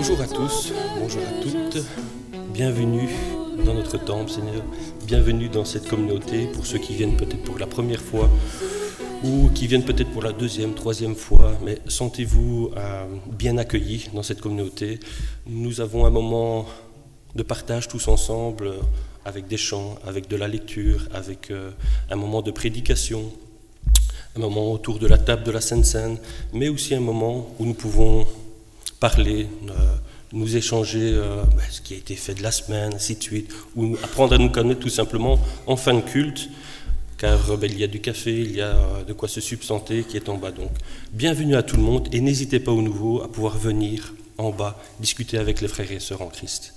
Bonjour à tous, bonjour à toutes, bienvenue dans notre temple, Seigneur, bienvenue dans cette communauté, pour ceux qui viennent peut-être pour la première fois, ou qui viennent peut-être pour la deuxième, troisième fois, mais sentez-vous bien accueillis dans cette communauté. Nous avons un moment de partage tous ensemble, avec des chants, avec de la lecture, avec un moment de prédication, un moment autour de la table de la Sainte Seine, mais aussi un moment où nous pouvons parler, nous échanger ce qui a été fait de la semaine, ainsi de suite, ou apprendre à nous connaître tout simplement en fin de culte, car il y a du café, il y a de quoi se substanter qui est en bas. Donc, bienvenue à tout le monde et n'hésitez pas au nouveau à pouvoir venir en bas, discuter avec les frères et sœurs en Christ.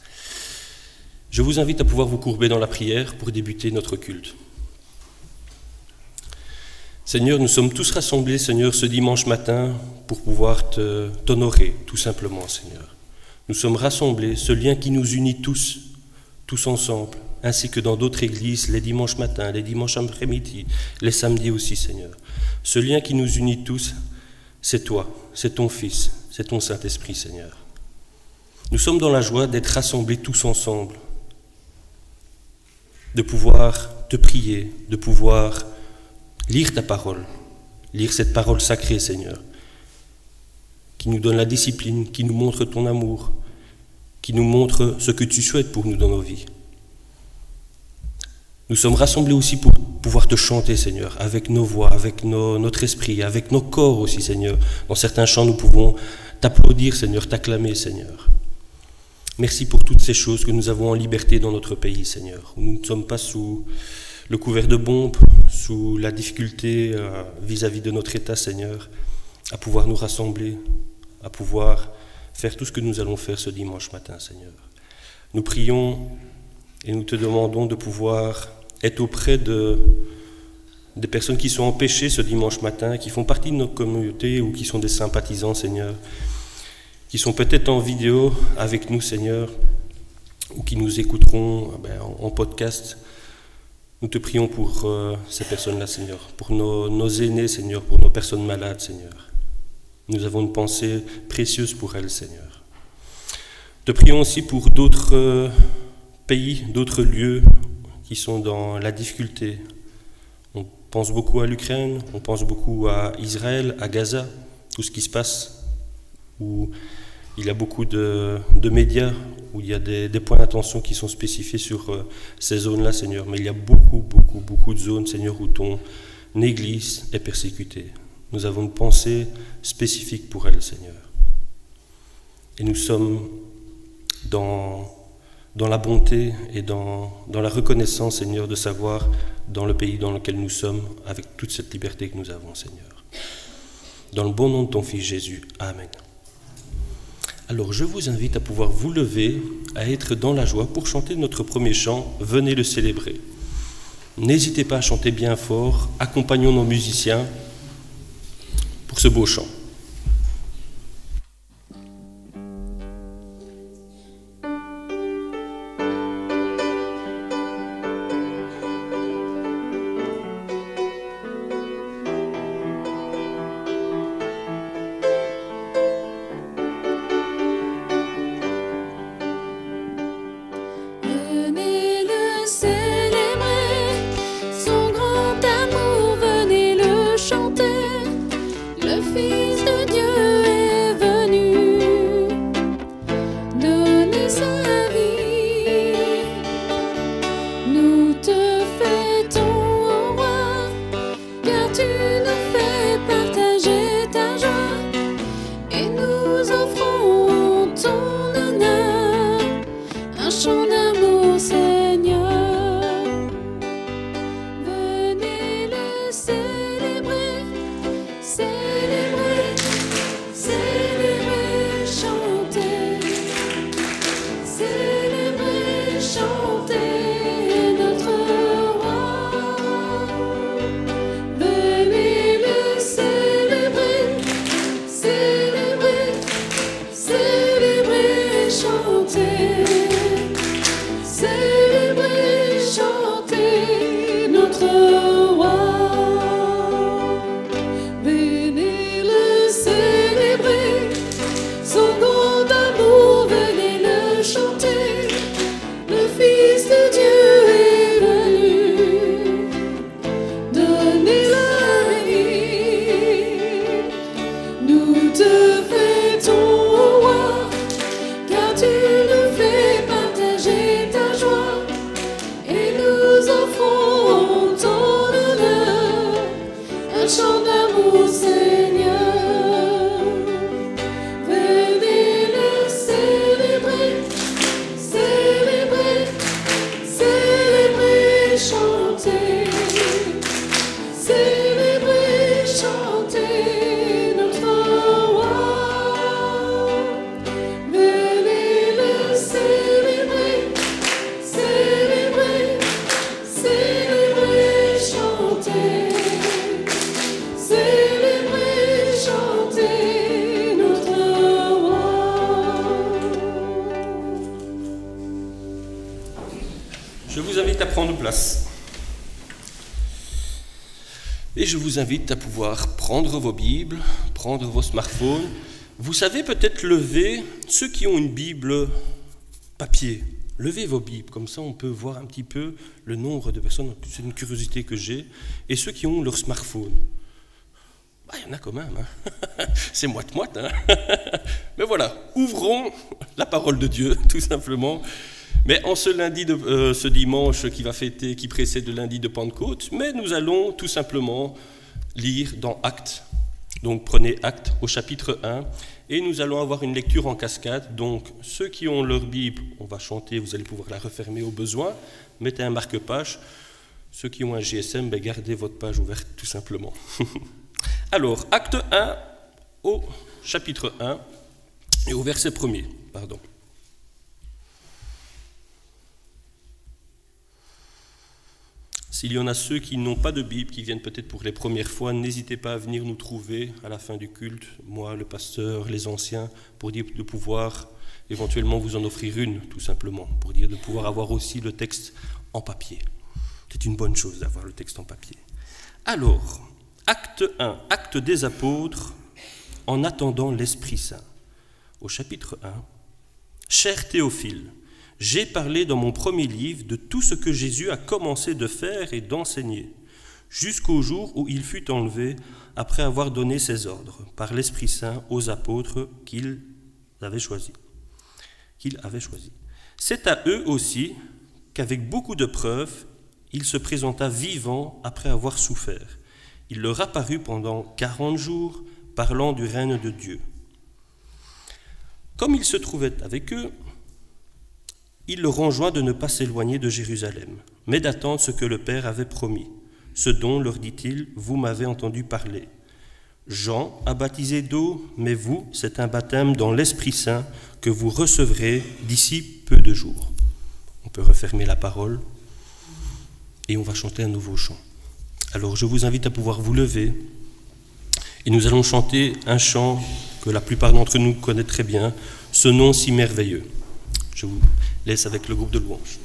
Je vous invite à pouvoir vous courber dans la prière pour débuter notre culte. Seigneur, nous sommes tous rassemblés, Seigneur, ce dimanche matin pour pouvoir t'honorer, tout simplement, Seigneur. Nous sommes rassemblés, ce lien qui nous unit tous ensemble, ainsi que dans d'autres églises, les dimanches matins, les dimanches après-midi, les samedis aussi, Seigneur. Ce lien qui nous unit tous, c'est toi, c'est ton Fils, c'est ton Saint-Esprit, Seigneur. Nous sommes dans la joie d'être rassemblés tous ensemble, de pouvoir te prier, de pouvoir lire ta parole, lire cette parole sacrée, Seigneur, qui nous donne la discipline, qui nous montre ton amour, qui nous montre ce que tu souhaites pour nous dans nos vies. Nous sommes rassemblés aussi pour pouvoir te chanter, Seigneur, avec nos voix, avec notre esprit, avec nos corps aussi, Seigneur. Dans certains chants, nous pouvons t'applaudir, Seigneur, t'acclamer, Seigneur. Merci pour toutes ces choses que nous avons en liberté dans notre pays, Seigneur. Nous ne sommes pas sous le couvert de bombes, sous la difficulté vis-à-vis de notre État, Seigneur, à pouvoir nous rassembler, à pouvoir faire tout ce que nous allons faire ce dimanche matin, Seigneur. Nous prions et nous te demandons de pouvoir être auprès des personnes qui sont empêchées ce dimanche matin, qui font partie de notre communauté ou qui sont des sympathisants, Seigneur, qui sont peut-être en vidéo avec nous, Seigneur, ou qui nous écouteront en podcast. Nous te prions pour ces personnes-là, Seigneur, pour nos aînés, Seigneur, pour nos personnes malades, Seigneur. Nous avons une pensée précieuse pour elles, Seigneur. Te prions aussi pour d'autres pays, d'autres lieux qui sont dans la difficulté. On pense beaucoup à l'Ukraine, on pense beaucoup à Israël, à Gaza, tout ce qui se passe, où il y a beaucoup de médias, où il y a des points d'attention qui sont spécifiés sur ces zones-là, Seigneur. Mais il y a beaucoup de zones, Seigneur, où ton Église est persécutée. Nous avons une pensée spécifique pour elle, Seigneur. Et nous sommes dans la bonté et dans la reconnaissance, Seigneur, de savoir dans le pays dans lequel nous sommes, avec toute cette liberté que nous avons, Seigneur. Dans le bon nom de ton Fils Jésus. Amen. Alors je vous invite à pouvoir vous lever, à être dans la joie pour chanter notre premier chant, venez le célébrer. N'hésitez pas à chanter bien fort, accompagnons nos musiciens pour ce beau chant. Fils place. Et je vous invite à pouvoir prendre vos Bibles, prendre vos smartphones. Vous savez peut-être lever, ceux qui ont une Bible papier, levez vos Bibles, comme ça on peut voir un petit peu le nombre de personnes, c'est une curiosité que j'ai, et ceux qui ont leur smartphone. Bah, il y en a quand même, hein. C'est moite-moite. Hein. Mais voilà, ouvrons la parole de Dieu, tout simplement. Mais en ce dimanche qui précède le lundi de Pentecôte, mais nous allons tout simplement lire dans Actes. Donc prenez Actes au chapitre 1 et nous allons avoir une lecture en cascade. Donc ceux qui ont leur Bible, on va chanter, vous allez pouvoir la refermer au besoin. Mettez un marque-page. Ceux qui ont un GSM, gardez votre page ouverte tout simplement. Alors, Acte 1 au chapitre 1 et au verset 1er, pardon. S'il y en a ceux qui n'ont pas de Bible, qui viennent peut-être pour les premières fois, n'hésitez pas à venir nous trouver à la fin du culte, moi, le pasteur, les anciens, pour dire de pouvoir éventuellement vous en offrir une, tout simplement, pour dire de pouvoir avoir aussi le texte en papier. C'est une bonne chose d'avoir le texte en papier. Alors, Acte 1, Acte des apôtres, en attendant l'Esprit Saint. Au chapitre 1, Cher Théophile, j'ai parlé dans mon premier livre de tout ce que Jésus a commencé de faire et d'enseigner, jusqu'au jour où il fut enlevé après avoir donné ses ordres par l'Esprit Saint aux apôtres qu'il avait choisis. C'est à eux aussi qu'avec beaucoup de preuves, il se présenta vivant après avoir souffert. Il leur apparut pendant 40 jours, parlant du règne de Dieu. Comme il se trouvait avec eux, il leur enjoint de ne pas s'éloigner de Jérusalem, mais d'attendre ce que le Père avait promis, ce dont, leur dit-il, vous m'avez entendu parler. Jean a baptisé d'eau, mais vous, c'est un baptême dans l'Esprit Saint que vous recevrez d'ici peu de jours. On peut refermer la parole et on va chanter un nouveau chant. Alors je vous invite à pouvoir vous lever et nous allons chanter un chant que la plupart d'entre nous connaissent très bien, ce nom si merveilleux. Je vous laisse avec le groupe de louanges.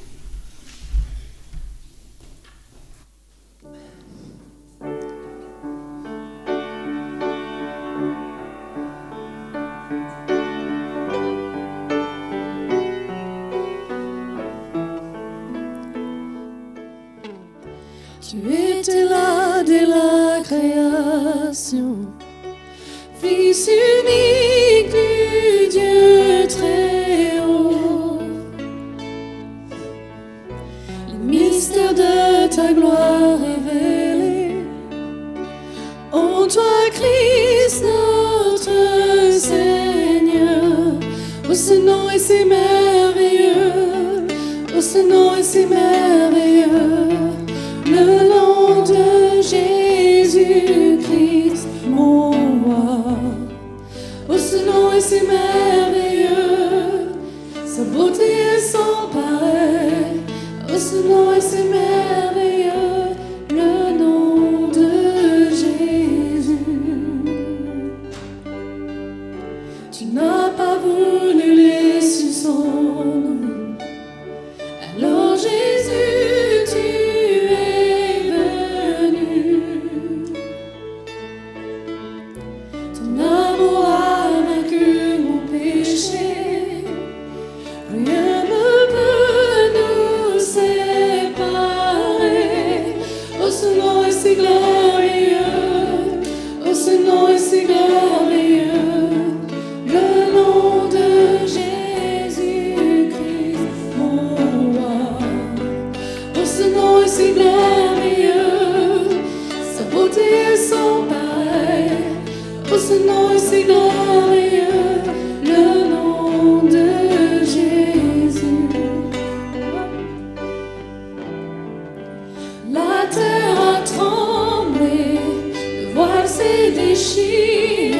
Tu étais là dès la création, Fils unique du Dieu très haut. Le mystère de ta gloire révélé, en toi Christ notre Seigneur. Oh, ce nom est si merveilleux, oh, ce nom est si merveilleux. Le nom de Jésus-Christ, mon roi. Oh, ce nom est si merveilleux, sa beauté est sans pareil. Oh, ce nom est si merveilleux, le nom de Jésus. Tu n'as pas voulu laisser son nom, alors Jésus, tu ce nom est si glorieux, le nom de Jésus. La terre a tremblé, le voile s'est déchiré,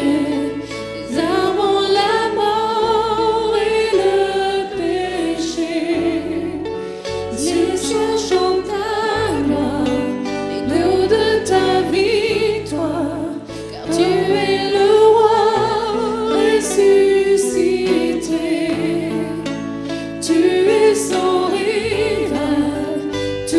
les arbres ont la mort et le péché. Dieu chante ta gloire, les nœuds de ta victoire, car tu es le roi ressuscité. Tu es sans rival, tu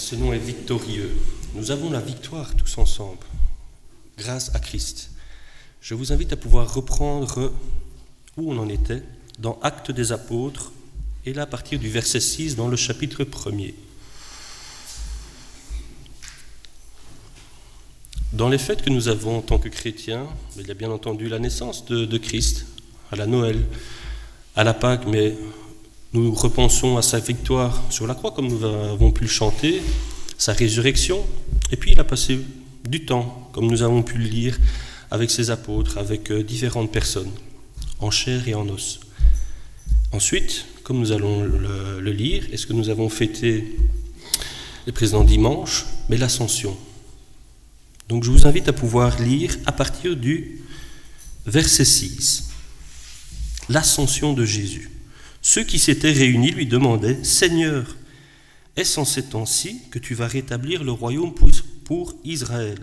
ce nom est victorieux. Nous avons la victoire tous ensemble, grâce à Christ. Je vous invite à pouvoir reprendre où on en était, dans Actes des Apôtres, et là à partir du verset 6 dans le chapitre 1er. Dans les fêtes que nous avons en tant que chrétiens, il y a bien entendu la naissance de Christ, à la Noël, à la Pâque, mais nous repensons à sa victoire sur la croix, comme nous avons pu le chanter, sa résurrection, et puis il a passé du temps, comme nous avons pu le lire, avec ses apôtres, avec différentes personnes, en chair et en os. Ensuite, comme nous allons le lire, et ce que nous avons fêté les précédents dimanches, mais l'ascension. Donc je vous invite à pouvoir lire à partir du verset 6, l'ascension de Jésus. Ceux qui s'étaient réunis lui demandaient « Seigneur, est-ce en ces temps-ci que tu vas rétablir le royaume pour Israël ?»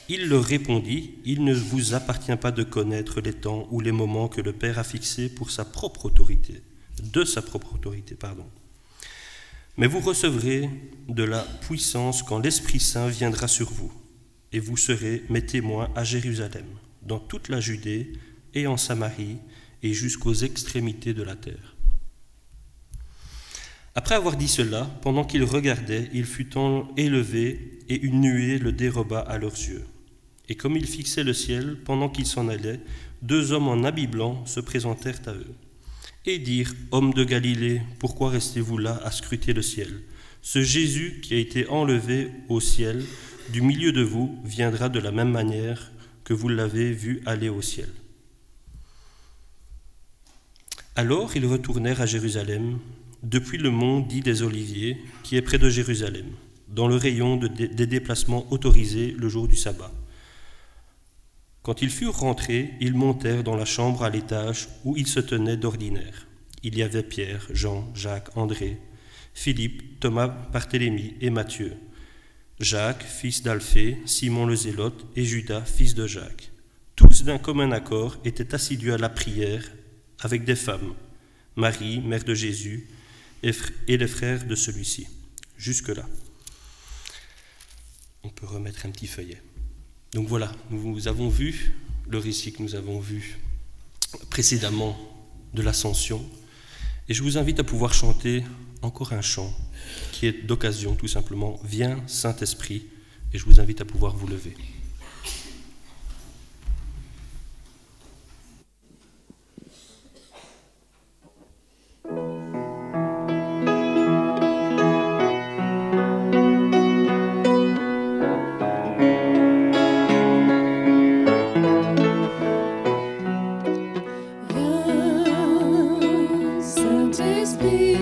Il leur répondit « Il ne vous appartient pas de connaître les temps ou les moments que le Père a fixés pour sa propre autorité, Mais vous recevrez de la puissance quand l'Esprit Saint viendra sur vous, et vous serez mes témoins à Jérusalem, dans toute la Judée et en Samarie, et jusqu'aux extrémités de la terre. » Après avoir dit cela, pendant qu'il regardait, il fut élevé, et une nuée le déroba à leurs yeux. Et comme il fixait le ciel, pendant qu'il s'en allait, 2 hommes en habit blanc se présentèrent à eux, et dirent « Hommes de Galilée, pourquoi restez-vous là à scruter le ciel ? Ce Jésus qui a été enlevé au ciel, du milieu de vous, viendra de la même manière que vous l'avez vu aller au ciel. » Alors ils retournèrent à Jérusalem, depuis le mont dit des Oliviers, qui est près de Jérusalem, dans le rayon des déplacements autorisés le jour du sabbat. Quand ils furent rentrés, ils montèrent dans la chambre à l'étage où ils se tenaient d'ordinaire. Il y avait Pierre, Jean, Jacques, André, Philippe, Thomas, Barthélemy et Matthieu, Jacques, fils d'Alphée, Simon le Zélote et Judas, fils de Jacques. Tous d'un commun accord étaient assidus à la prière avec des femmes, Marie, mère de Jésus, et les frères de celui-ci. Jusque-là. On peut remettre un petit feuillet. Donc voilà, nous avons vu le récit que nous avons vu précédemment de l'Ascension, et je vous invite à pouvoir chanter encore un chant qui est d'occasion tout simplement « Viens Saint-Esprit » et je vous invite à pouvoir vous lever. Saint-Esprit,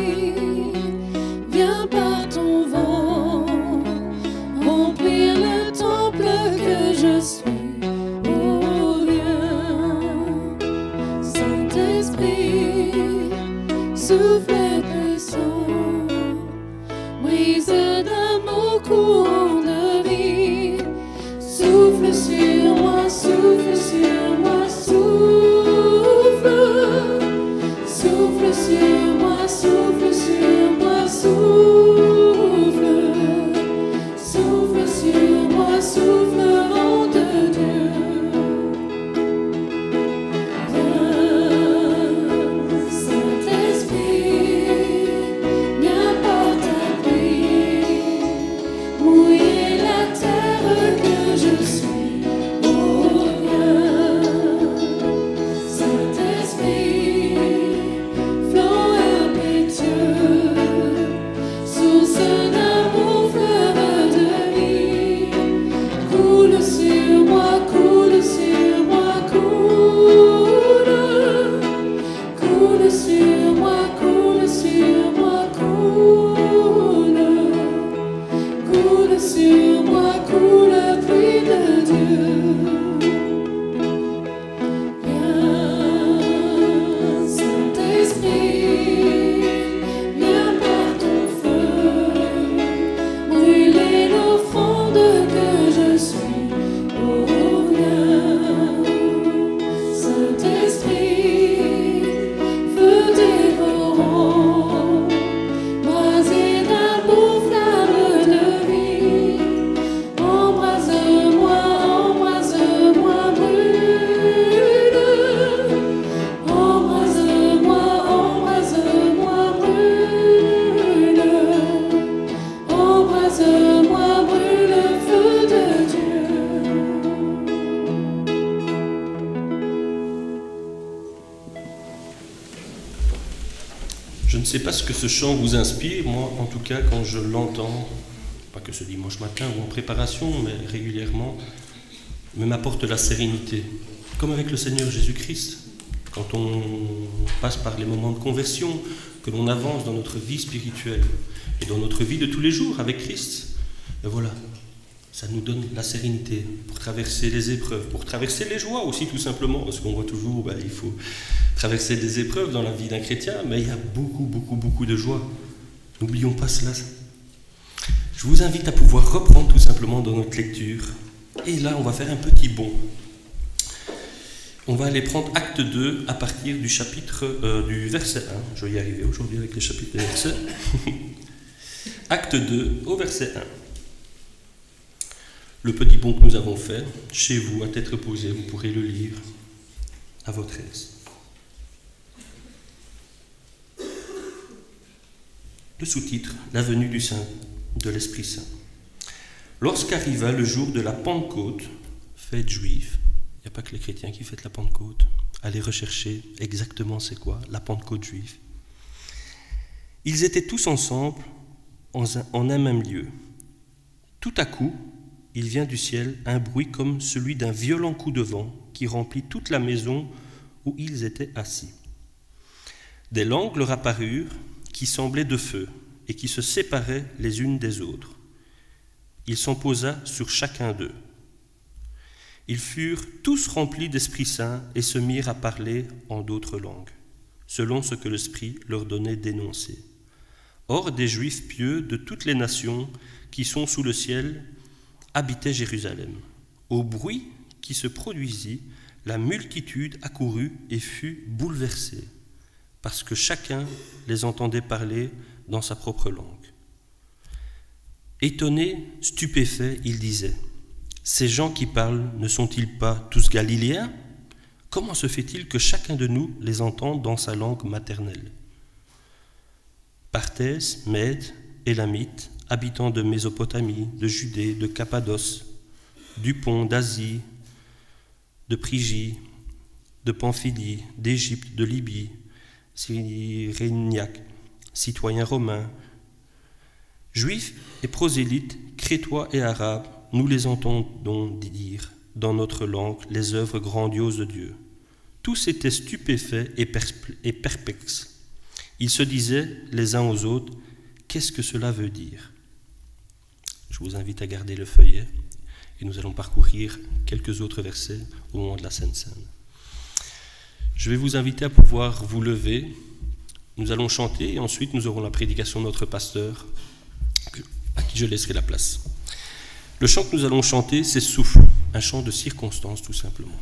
Je ne sais pas ce que ce chant vous inspire, moi en tout cas quand je l'entends, pas que ce dimanche matin ou en préparation, mais régulièrement, me m'apporte la sérénité, comme avec le Seigneur Jésus-Christ. Quand on passe par les moments de conversion, que l'on avance dans notre vie spirituelle et dans notre vie de tous les jours avec Christ, et voilà, ça nous donne la sérénité pour traverser les épreuves, pour traverser les joies aussi tout simplement, parce qu'on voit toujours, il faut traverser des épreuves dans la vie d'un chrétien, mais il y a beaucoup de joie. N'oublions pas cela. Je vous invite à pouvoir reprendre tout simplement dans notre lecture. Et là, on va faire un petit bond. On va aller prendre acte 2 à partir du chapitre du verset 1. Je vais y arriver aujourd'hui avec les chapitres des versets. Acte 2 au verset 1. Le petit bond que nous avons fait, chez vous, à tête reposée, vous pourrez le lire à votre aise. Le sous-titre, la venue du Saint, de l'Esprit Saint. Lorsqu'arriva le jour de la Pentecôte, fête juive, il n'y a pas que les chrétiens qui fêtent la Pentecôte, allez rechercher exactement c'est quoi la Pentecôte juive. Ils étaient tous ensemble en un même lieu. Tout à coup, il vient du ciel un bruit comme celui d'un violent coup de vent qui remplit toute la maison où ils étaient assis. Des langues leur apparurent qui semblaient de feu et qui se séparaient les unes des autres. Il s'en posa sur chacun d'eux. Ils furent tous remplis d'Esprit Saint et se mirent à parler en d'autres langues, selon ce que l'Esprit leur donnait d'énoncer. Or, des Juifs pieux de toutes les nations qui sont sous le ciel habitaient Jérusalem. Au bruit qui se produisit, la multitude accourut et fut bouleversée, parce que chacun les entendait parler dans sa propre langue. Étonnés, stupéfaits, ils disaient « Ces gens qui parlent ne sont-ils pas tous galiléens ? Comment se fait-il que chacun de nous les entende dans sa langue maternelle ?» Parthèses, Mèdes, Élamites, habitants de Mésopotamie, de Judée, de Cappadoce, du Pont, d'Asie, de Phrygie, de Pamphylie, d'Égypte, de Libye, Cyréniaques, citoyens romains, Juifs et prosélytes, Crétois et Arabes, nous les entendons dire dans notre langue les œuvres grandioses de Dieu. Tous étaient stupéfaits et perplexes. Ils se disaient les uns aux autres, qu'est-ce que cela veut dire ? Je vous invite à garder le feuillet et nous allons parcourir quelques autres versets au moment de la Sainte Seine. Je vais vous inviter à pouvoir vous lever. Nous allons chanter et ensuite nous aurons la prédication de notre pasteur à qui je laisserai la place. Le chant que nous allons chanter, c'est Souffle, un chant de circonstance tout simplement.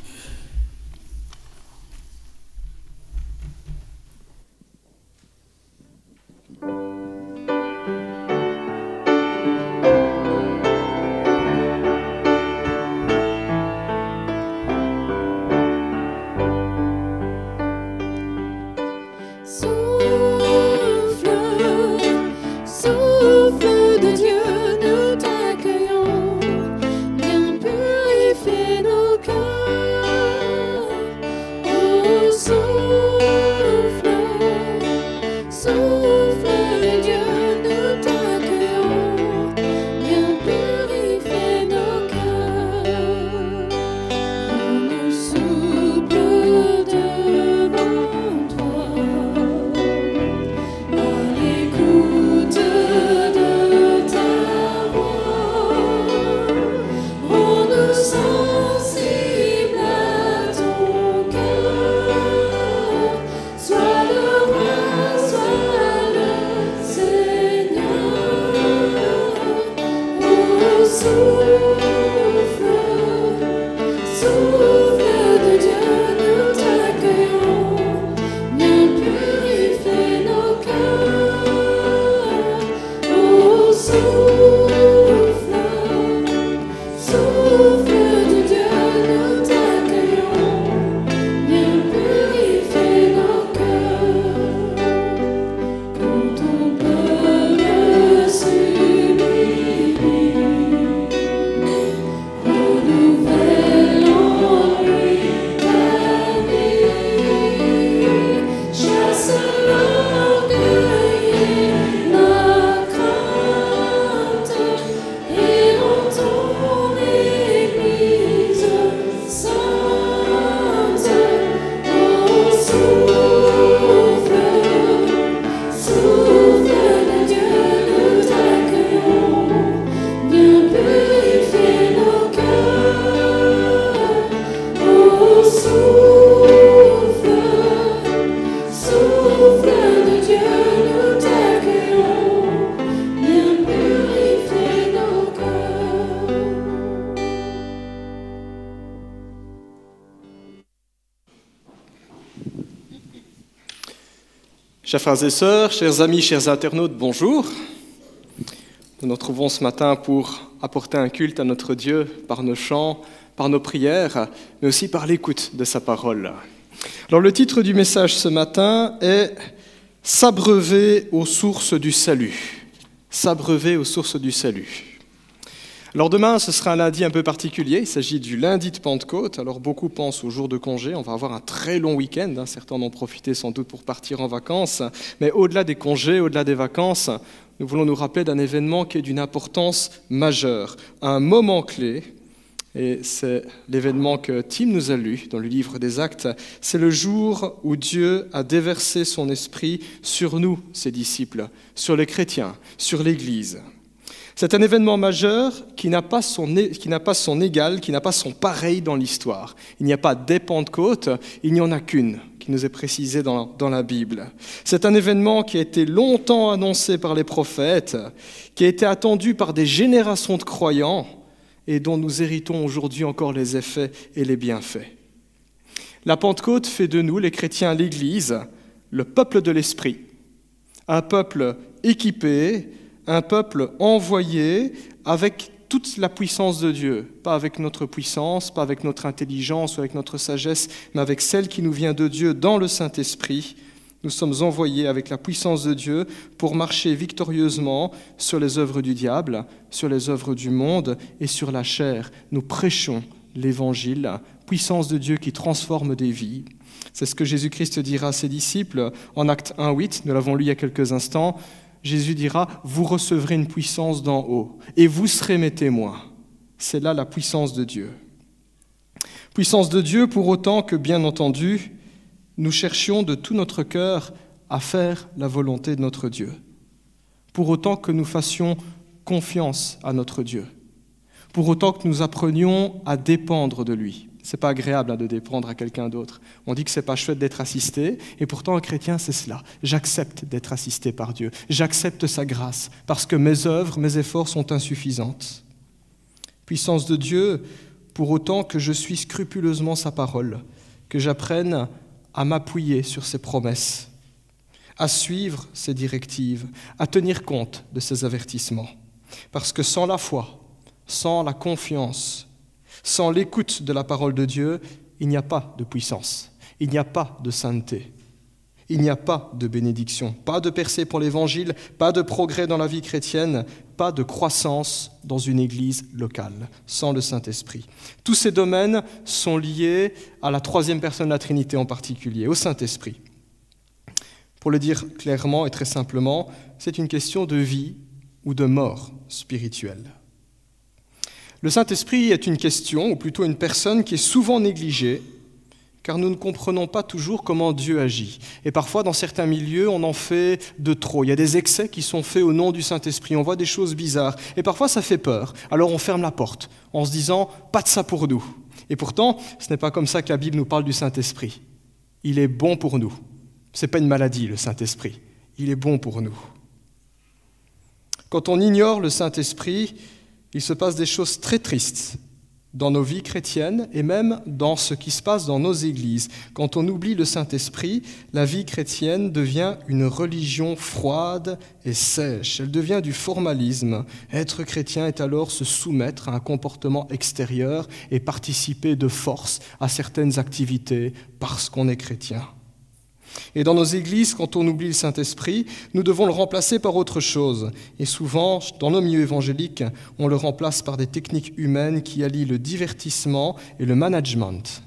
Chers frères et sœurs, chers amis, chers internautes, bonjour. Nous nous retrouvons ce matin pour apporter un culte à notre Dieu par nos chants, par nos prières, mais aussi par l'écoute de sa parole. Alors le titre du message ce matin est « S'abreuver aux sources du salut ». S'abreuver aux sources du salut. Alors demain, ce sera un lundi un peu particulier, il s'agit du lundi de Pentecôte, alors beaucoup pensent au jour de congé, on va avoir un très long week-end, certains en ont profité sans doute pour partir en vacances, mais au-delà des congés, au-delà des vacances, nous voulons nous rappeler d'un événement qui est d'une importance majeure, un moment clé, et c'est l'événement que Tim nous a lu dans le livre des Actes, c'est le jour où Dieu a déversé son esprit sur nous, ses disciples, sur les chrétiens, sur l'Église. C'est un événement majeur qui n'a pas son égal, qui n'a pas son pareil dans l'histoire. Il n'y a pas des Pentecôtes, il n'y en a qu'une qui nous est précisée dans la Bible. C'est un événement qui a été longtemps annoncé par les prophètes, qui a été attendu par des générations de croyants et dont nous héritons aujourd'hui encore les effets et les bienfaits. La Pentecôte fait de nous, les chrétiens, l'Église, le peuple de l'Esprit, un peuple équipé, un peuple envoyé avec toute la puissance de Dieu, pas avec notre puissance, pas avec notre intelligence ou avec notre sagesse, mais avec celle qui nous vient de Dieu dans le Saint-Esprit. Nous sommes envoyés avec la puissance de Dieu pour marcher victorieusement sur les œuvres du diable, sur les œuvres du monde et sur la chair. Nous prêchons l'Évangile, puissance de Dieu qui transforme des vies. C'est ce que Jésus-Christ dira à ses disciples en Actes 1:8, nous l'avons lu il y a quelques instants. Jésus dira « Vous recevrez une puissance d'en haut et vous serez mes témoins ». C'est là la puissance de Dieu. Puissance de Dieu pour autant que, bien entendu, nous cherchions de tout notre cœur à faire la volonté de notre Dieu. Pour autant que nous fassions confiance à notre Dieu. Pour autant que nous apprenions à dépendre de lui. C'est pas agréable de dépendre à quelqu'un d'autre. On dit que c'est pas chouette d'être assisté, et pourtant un chrétien c'est cela. J'accepte d'être assisté par Dieu. J'accepte sa grâce, parce que mes œuvres, mes efforts sont insuffisantes. Puissance de Dieu, pour autant que je suis scrupuleusement sa parole, que j'apprenne à m'appuyer sur ses promesses, à suivre ses directives, à tenir compte de ses avertissements. Parce que sans la foi, sans la confiance, sans l'écoute de la parole de Dieu, il n'y a pas de puissance, il n'y a pas de sainteté, il n'y a pas de bénédiction, pas de percée pour l'Évangile, pas de progrès dans la vie chrétienne, pas de croissance dans une église locale, sans le Saint-Esprit. Tous ces domaines sont liés à la troisième personne de la Trinité en particulier, au Saint-Esprit. Pour le dire clairement et très simplement, c'est une question de vie ou de mort spirituelle. Le Saint-Esprit est une question, ou plutôt une personne qui est souvent négligée, car nous ne comprenons pas toujours comment Dieu agit. Et parfois, dans certains milieux, on en fait de trop. Il y a des excès qui sont faits au nom du Saint-Esprit. On voit des choses bizarres. Et parfois, ça fait peur. Alors on ferme la porte, en se disant « pas de ça pour nous ». Et pourtant, ce n'est pas comme ça que la Bible nous parle du Saint-Esprit. Il est bon pour nous. Ce n'est pas une maladie, le Saint-Esprit. Il est bon pour nous. Quand on ignore le Saint-Esprit, il se passe des choses très tristes dans nos vies chrétiennes et même dans ce qui se passe dans nos églises. Quand on oublie le Saint-Esprit, la vie chrétienne devient une religion froide et sèche. Elle devient du formalisme. Être chrétien est alors se soumettre à un comportement extérieur et participer de force à certaines activités parce qu'on est chrétien. Et dans nos églises, quand on oublie le Saint-Esprit, nous devons le remplacer par autre chose. Et souvent, dans nos milieux évangéliques, on le remplace par des techniques humaines qui allient le divertissement et le management.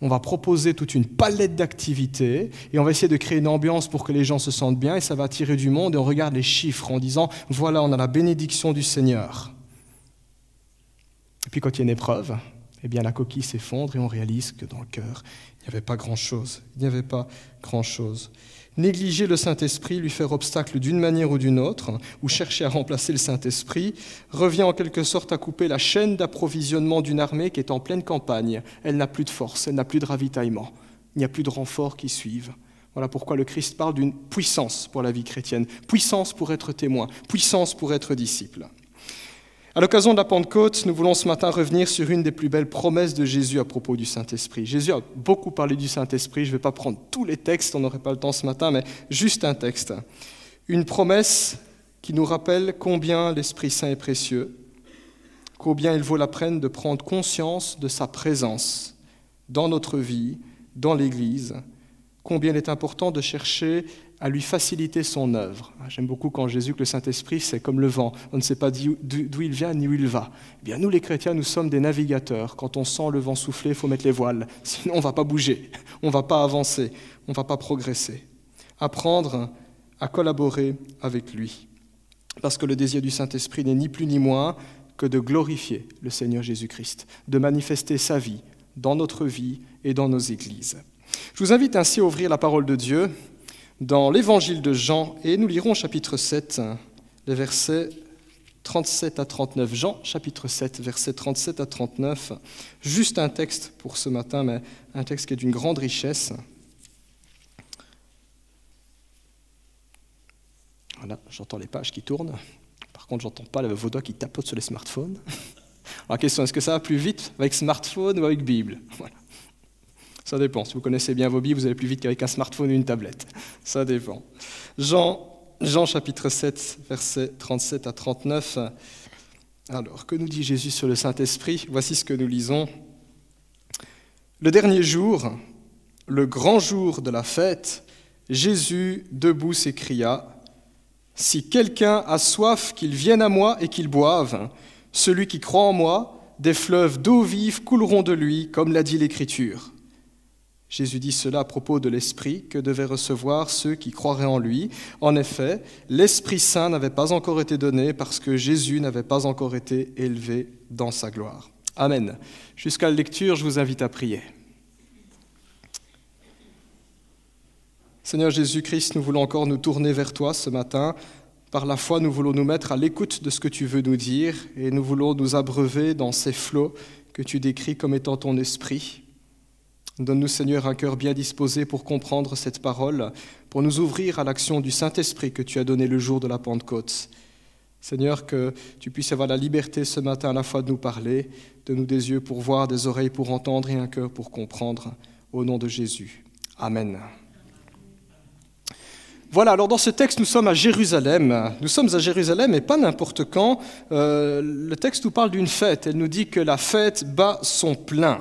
On va proposer toute une palette d'activités et on va essayer de créer une ambiance pour que les gens se sentent bien et ça va attirer du monde et on regarde les chiffres en disant « voilà, on a la bénédiction du Seigneur ». Et puis quand il y a une épreuve, eh bien la coquille s'effondre et on réalise que dans le cœur, il n'y avait pas grand-chose. Il n'y avait pas grand-chose. Négliger le Saint-Esprit, lui faire obstacle d'une manière ou d'une autre, ou chercher à remplacer le Saint-Esprit, revient en quelque sorte à couper la chaîne d'approvisionnement d'une armée qui est en pleine campagne. Elle n'a plus de force, elle n'a plus de ravitaillement. Il n'y a plus de renforts qui suivent. Voilà pourquoi le Christ parle d'une puissance pour la vie chrétienne, puissance pour être témoin, puissance pour être disciple. À l'occasion de la Pentecôte, nous voulons ce matin revenir sur une des plus belles promesses de Jésus à propos du Saint-Esprit. Jésus a beaucoup parlé du Saint-Esprit, je ne vais pas prendre tous les textes, on n'aurait pas le temps ce matin, mais juste un texte. Une promesse qui nous rappelle combien l'Esprit Saint est précieux, combien il vaut la peine de prendre conscience de sa présence dans notre vie, dans l'Église, combien il est important de chercher à lui faciliter son œuvre. J'aime beaucoup quand Jésus que le Saint-Esprit, c'est comme le vent. On ne sait pas d'où il vient ni où il va. Eh bien, nous, les chrétiens, nous sommes des navigateurs. Quand on sent le vent souffler, il faut mettre les voiles. Sinon, on ne va pas bouger, on ne va pas avancer, on ne va pas progresser. Apprendre à collaborer avec lui. Parce que le désir du Saint-Esprit n'est ni plus ni moins que de glorifier le Seigneur Jésus-Christ, de manifester sa vie dans notre vie et dans nos églises. Je vous invite ainsi à ouvrir la parole de Dieu dans l'évangile de Jean, et nous lirons au chapitre 7, les versets 37 à 39. Jean, chapitre 7, versets 37 à 39. Juste un texte pour ce matin, mais un texte qui est d'une grande richesse. Voilà, j'entends les pages qui tournent. Par contre, j'entends pas vos doigts qui tapotent sur les smartphones. Alors, la question, est-ce que ça va plus vite avec smartphone ou avec Bible? Voilà. Ça dépend. Si vous connaissez bien vos Bibles, vous allez plus vite qu'avec un smartphone ou une tablette. Ça dépend. Jean chapitre 7, versets 37 à 39. Alors, que nous dit Jésus sur le Saint-Esprit? Voici ce que nous lisons. Le dernier jour, le grand jour de la fête, Jésus, debout, s'écria : « Si quelqu'un a soif, qu'il vienne à moi et qu'il boive. Celui qui croit en moi, des fleuves d'eau vive couleront de lui, comme l'a dit l'Écriture. » Jésus dit cela à propos de l'Esprit que devaient recevoir ceux qui croiraient en lui. En effet, l'Esprit Saint n'avait pas encore été donné parce que Jésus n'avait pas encore été élevé dans sa gloire. Amen. Jusqu'à la lecture, je vous invite à prier. Seigneur Jésus-Christ, nous voulons encore nous tourner vers toi ce matin. Par la foi, nous voulons nous mettre à l'écoute de ce que tu veux nous dire et nous voulons nous abreuver dans ces flots que tu décris comme étant ton esprit. Donne-nous, Seigneur, un cœur bien disposé pour comprendre cette parole, pour nous ouvrir à l'action du Saint-Esprit que tu as donné le jour de la Pentecôte. Seigneur, que tu puisses avoir la liberté ce matin à la fois de nous parler, donne-nous des yeux pour voir, des oreilles pour entendre et un cœur pour comprendre. Au nom de Jésus. Amen. Voilà, alors dans ce texte, nous sommes à Jérusalem. Nous sommes à Jérusalem, et pas n'importe quand. Le texte nous parle d'une fête. Elle nous dit que la fête bat son plein.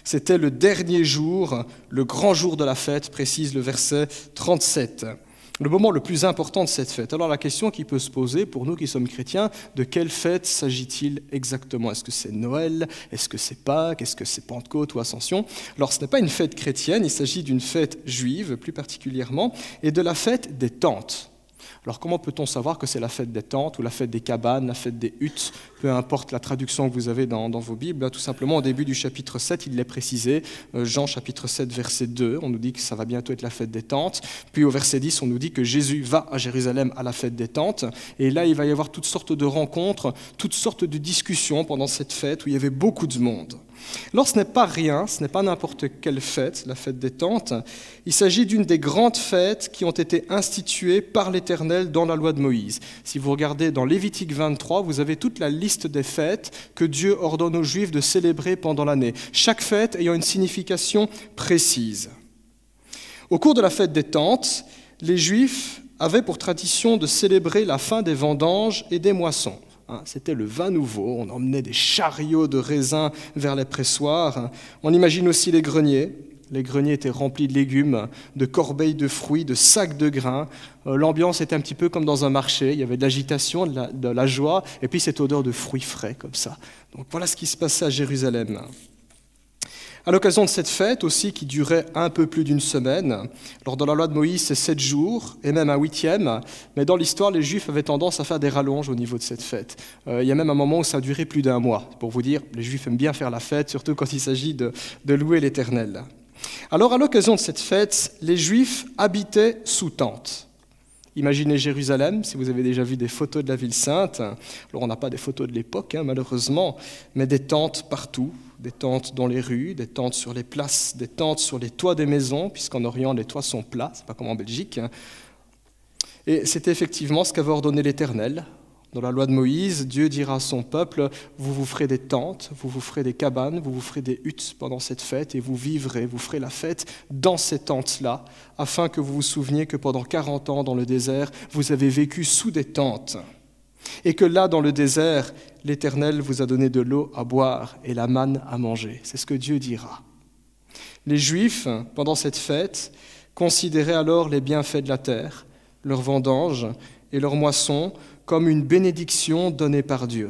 C'était le dernier jour, le grand jour de la fête, précise le verset 37. Le moment le plus important de cette fête. Alors la question qui peut se poser pour nous qui sommes chrétiens, de quelle fête s'agit-il exactement? Est-ce que c'est Noël? Est-ce que c'est Pâques? Est-ce que c'est Pentecôte ou Ascension? Alors ce n'est pas une fête chrétienne, il s'agit d'une fête juive plus particulièrement, et de la fête des tentes. Alors comment peut-on savoir que c'est la fête des tentes ou la fête des cabanes, la fête des huttes, peu importe la traduction que vous avez dans vos Bibles? Tout simplement, au début du chapitre 7, il l'est précisé, Jean chapitre 7, verset 2, on nous dit que ça va bientôt être la fête des tentes. Puis au verset 10, on nous dit que Jésus va à Jérusalem à la fête des tentes. Et là, il va y avoir toutes sortes de rencontres, toutes sortes de discussions pendant cette fête où il y avait beaucoup de monde. Alors ce n'est pas rien, ce n'est pas n'importe quelle fête, la fête des tentes. Il s'agit d'une des grandes fêtes qui ont été instituées par l'Éternel dans la loi de Moïse. Si vous regardez dans Lévitique 23, vous avez toute la liste des fêtes que Dieu ordonne aux Juifs de célébrer pendant l'année, chaque fête ayant une signification précise. Au cours de la fête des tentes, les Juifs avaient pour tradition de célébrer la fin des vendanges et des moissons. C'était le vin nouveau, on emmenait des chariots de raisins vers les pressoirs. On imagine aussi les greniers. Les greniers étaient remplis de légumes, de corbeilles de fruits, de sacs de grains. L'ambiance était un petit peu comme dans un marché. Il y avait de l'agitation, de la joie, et puis cette odeur de fruits frais comme ça. Donc voilà ce qui se passait à Jérusalem. À l'occasion de cette fête aussi, qui durait un peu plus d'une semaine, alors dans la loi de Moïse, c'est 7 jours, et même un 8e, mais dans l'histoire, les Juifs avaient tendance à faire des rallonges au niveau de cette fête. Il y a même un moment où ça a duré plus d'1 mois. Pour vous dire, les Juifs aiment bien faire la fête, surtout quand il s'agit de louer l'Éternel. Alors, à l'occasion de cette fête, les Juifs habitaient sous tente. Imaginez Jérusalem, si vous avez déjà vu des photos de la ville sainte. Alors, on n'a pas des photos de l'époque, malheureusement, mais des tentes partout. Des tentes dans les rues, des tentes sur les places, des tentes sur les toits des maisons, puisqu'en Orient, les toits sont plats, c'est pas comme en Belgique. Et c'était effectivement ce qu'avait ordonné l'Éternel. Dans la loi de Moïse, Dieu dira à son peuple, vous vous ferez des tentes, vous vous ferez des cabanes, vous vous ferez des huttes pendant cette fête et vous vivrez, vous ferez la fête dans ces tentes-là, afin que vous vous souveniez que pendant 40 ans dans le désert, vous avez vécu sous des tentes. Et que là, dans le désert, l'Éternel vous a donné de l'eau à boire et la manne à manger. C'est ce que Dieu dira. Les Juifs, pendant cette fête, considéraient alors les bienfaits de la terre, leurs vendanges et leurs moissons, comme une bénédiction donnée par Dieu.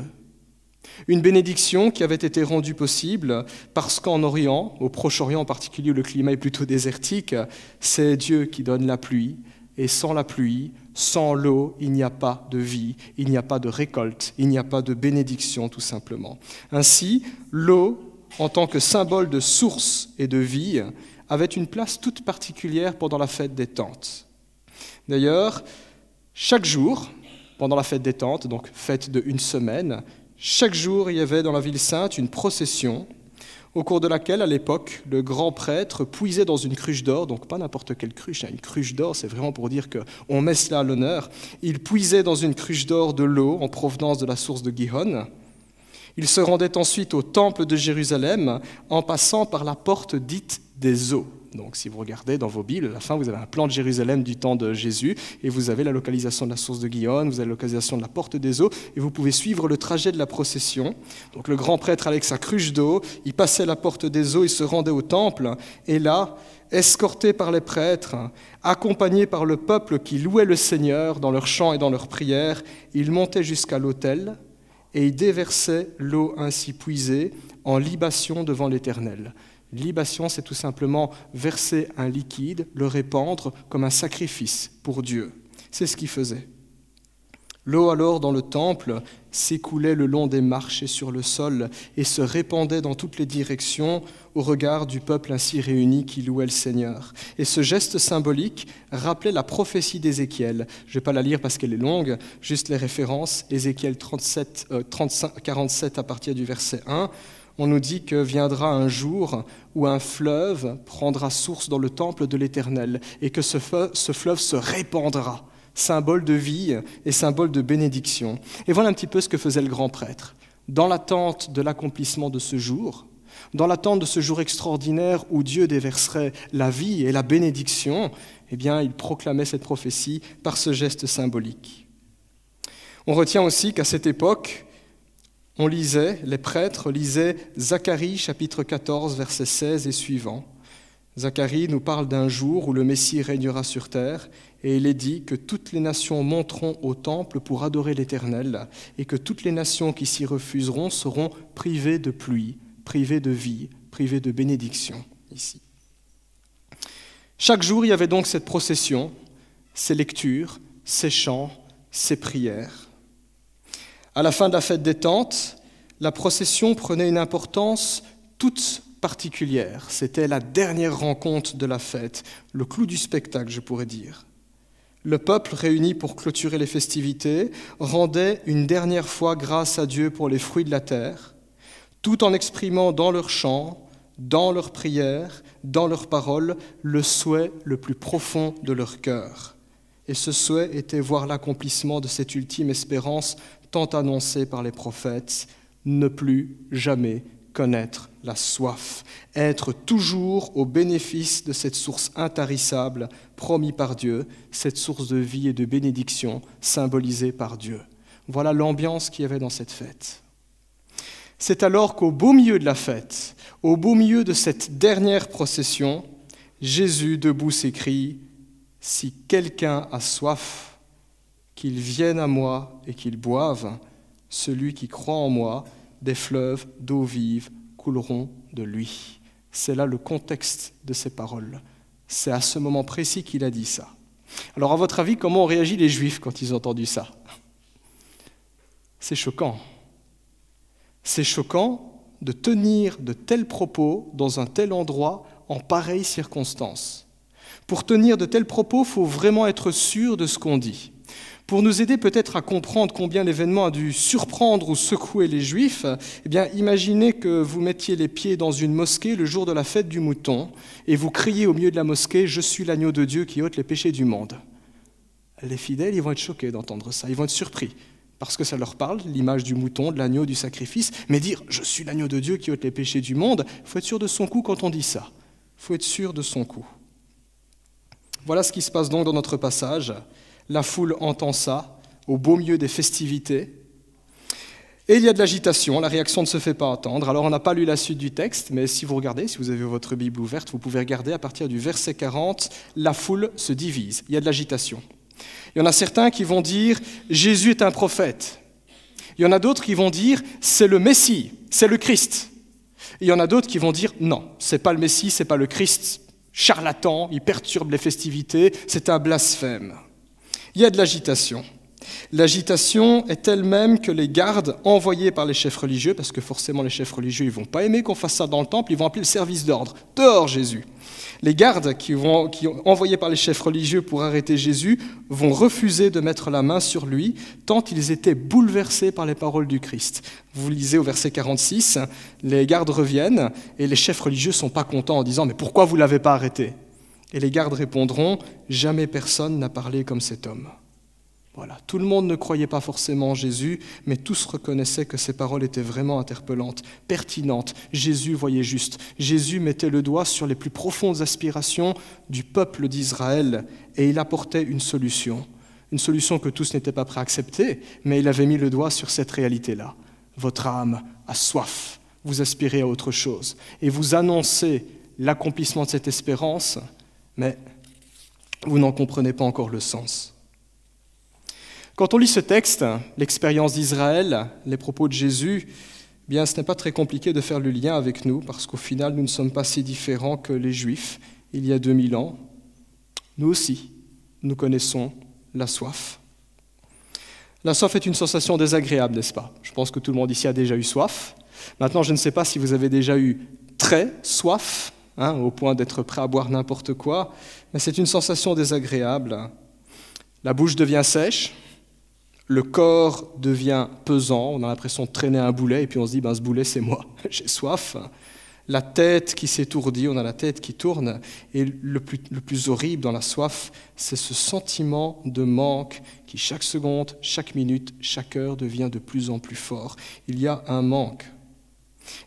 Une bénédiction qui avait été rendue possible parce qu'en Orient, au Proche-Orient en particulier où le climat est plutôt désertique, c'est Dieu qui donne la pluie. Et sans la pluie, sans l'eau, il n'y a pas de vie, il n'y a pas de récolte, il n'y a pas de bénédiction tout simplement. Ainsi, l'eau, en tant que symbole de source et de vie, avait une place toute particulière pendant la fête des tentes. D'ailleurs, chaque jour, pendant la fête des tentes, donc fête de 1 semaine, chaque jour il y avait dans la ville sainte une procession au cours de laquelle, à l'époque, le grand prêtre puisait dans une cruche d'or, donc pas n'importe quelle cruche, une cruche d'or, c'est vraiment pour dire qu'on met cela à l'honneur. Il puisait dans une cruche d'or de l'eau en provenance de la source de Gihon. Il se rendait ensuite au temple de Jérusalem en passant par la porte dite des eaux. Donc si vous regardez dans vos Bibles, à la fin vous avez un plan de Jérusalem du temps de Jésus et vous avez la localisation de la source de Gihon, vous avez la localisation de la porte des eaux et vous pouvez suivre le trajet de la procession. Donc le grand prêtre avec sa cruche d'eau, il passait la porte des eaux, il se rendait au temple et là, escorté par les prêtres, accompagné par le peuple qui louait le Seigneur dans leurs chants et dans leurs prières, il montait jusqu'à l'autel et il déversait l'eau ainsi puisée en libation devant l'Éternel. Libation, c'est tout simplement verser un liquide, le répandre comme un sacrifice pour Dieu. C'est ce qu'il faisait. L'eau alors dans le temple s'écoulait le long des marches et sur le sol et se répandait dans toutes les directions au regard du peuple ainsi réuni qui louait le Seigneur. Et ce geste symbolique rappelait la prophétie d'Ézéchiel. Je ne vais pas la lire parce qu'elle est longue, juste les références. Ézéchiel 47 à partir du verset 1. On nous dit que viendra un jour où un fleuve prendra source dans le temple de l'Éternel et que ce fleuve se répandra, symbole de vie et symbole de bénédiction. Et voilà un petit peu ce que faisait le grand prêtre. Dans l'attente de l'accomplissement de ce jour, dans l'attente de ce jour extraordinaire où Dieu déverserait la vie et la bénédiction, eh bien, il proclamait cette prophétie par ce geste symbolique. On retient aussi qu'à cette époque, les prêtres lisaient Zacharie, chapitre 14, versets 16 et suivants. Zacharie nous parle d'un jour où le Messie régnera sur terre, et il est dit que toutes les nations monteront au temple pour adorer l'Éternel, et que toutes les nations qui s'y refuseront seront privées de pluie, privées de vie, privées de bénédiction, ici. Chaque jour, il y avait donc cette procession, ces lectures, ces chants, ces prières. À la fin de la fête des tentes, la procession prenait une importance toute particulière. C'était la dernière rencontre de la fête, le clou du spectacle, je pourrais dire. Le peuple réuni pour clôturer les festivités rendait une dernière fois grâce à Dieu pour les fruits de la terre, tout en exprimant dans leurs chants, dans leurs prières, dans leurs paroles, le souhait le plus profond de leur cœur. Et ce souhait était voir l'accomplissement de cette ultime espérance tant annoncée par les prophètes, ne plus jamais connaître la soif, être toujours au bénéfice de cette source intarissable promise par Dieu, cette source de vie et de bénédiction symbolisée par Dieu. Voilà l'ambiance qu'il y avait dans cette fête. C'est alors qu'au beau milieu de la fête, au beau milieu de cette dernière procession, Jésus debout s'écrie « Si quelqu'un a soif, qu'il vienne à moi et qu'il boive, celui qui croit en moi, des fleuves d'eau vive couleront de lui. » C'est là le contexte de ces paroles. C'est à ce moment précis qu'il a dit ça. Alors à votre avis, comment ont réagi les Juifs quand ils ont entendu ça ? C'est choquant. C'est choquant de tenir de tels propos dans un tel endroit en pareilles circonstances. Pour tenir de tels propos, il faut vraiment être sûr de ce qu'on dit. Pour nous aider peut-être à comprendre combien l'événement a dû surprendre ou secouer les Juifs, eh bien, imaginez que vous mettiez les pieds dans une mosquée le jour de la fête du mouton et vous criez au milieu de la mosquée « Je suis l'agneau de Dieu qui ôte les péchés du monde ». Les fidèles, ils vont être choqués d'entendre ça, ils vont être surpris parce que ça leur parle, l'image du mouton, de l'agneau, du sacrifice, mais dire « je suis l'agneau de Dieu qui ôte les péchés du monde », il faut être sûr de son coup quand on dit ça. Il faut être sûr de son coup. Voilà ce qui se passe donc dans notre passage. La foule entend ça, au beau milieu des festivités. Et il y a de l'agitation, la réaction ne se fait pas attendre. Alors on n'a pas lu la suite du texte, mais si vous regardez, si vous avez votre Bible ouverte, vous pouvez regarder à partir du verset 40, la foule se divise, il y a de l'agitation. Il y en a certains qui vont dire « Jésus est un prophète ». Il y en a d'autres qui vont dire « C'est le Messie, c'est le Christ ». Et il y en a d'autres qui vont dire « Non, c'est pas le Messie, c'est pas le Christ, charlatan, il perturbe les festivités, c'est un blasphème ». Il y a de l'agitation. L'agitation est elle-même que les gardes envoyés par les chefs religieux, parce que forcément les chefs religieux, ils ne vont pas aimer qu'on fasse ça dans le temple, ils vont appeler le service d'ordre. Dehors Jésus. Les gardes qui ont envoyés par les chefs religieux pour arrêter Jésus vont refuser de mettre la main sur lui, tant ils étaient bouleversés par les paroles du Christ. Vous lisez au verset 46, les gardes reviennent et les chefs religieux ne sont pas contents en disant « Mais pourquoi vous ne l'avez pas arrêté ?» Et les gardes répondront « Jamais personne n'a parlé comme cet homme ». Voilà. Tout le monde ne croyait pas forcément en Jésus, mais tous reconnaissaient que ses paroles étaient vraiment interpellantes, pertinentes. Jésus voyait juste. Jésus mettait le doigt sur les plus profondes aspirations du peuple d'Israël et il apportait une solution que tous n'étaient pas prêts à accepter, mais il avait mis le doigt sur cette réalité-là. Votre âme a soif, vous aspirez à autre chose et vous annoncez l'accomplissement de cette espérance, mais vous n'en comprenez pas encore le sens. Quand on lit ce texte, l'expérience d'Israël, les propos de Jésus, bien, ce n'est pas très compliqué de faire le lien avec nous, parce qu'au final, nous ne sommes pas si différents que les Juifs, il y a 2000 ans. Nous aussi, nous connaissons la soif. La soif est une sensation désagréable, n'est-ce pas? Je pense que tout le monde ici a déjà eu soif. Maintenant, je ne sais pas si vous avez déjà eu très soif, au point d'être prêt à boire n'importe quoi, mais c'est une sensation désagréable. La bouche devient sèche. Le corps devient pesant, on a l'impression de traîner un boulet, et puis on se dit, ce boulet, c'est moi, j'ai soif. La tête qui s'étourdit, on a la tête qui tourne, et le plus horrible dans la soif, c'est ce sentiment de manque qui, chaque seconde, chaque minute, chaque heure, devient de plus en plus fort. Il y a un manque.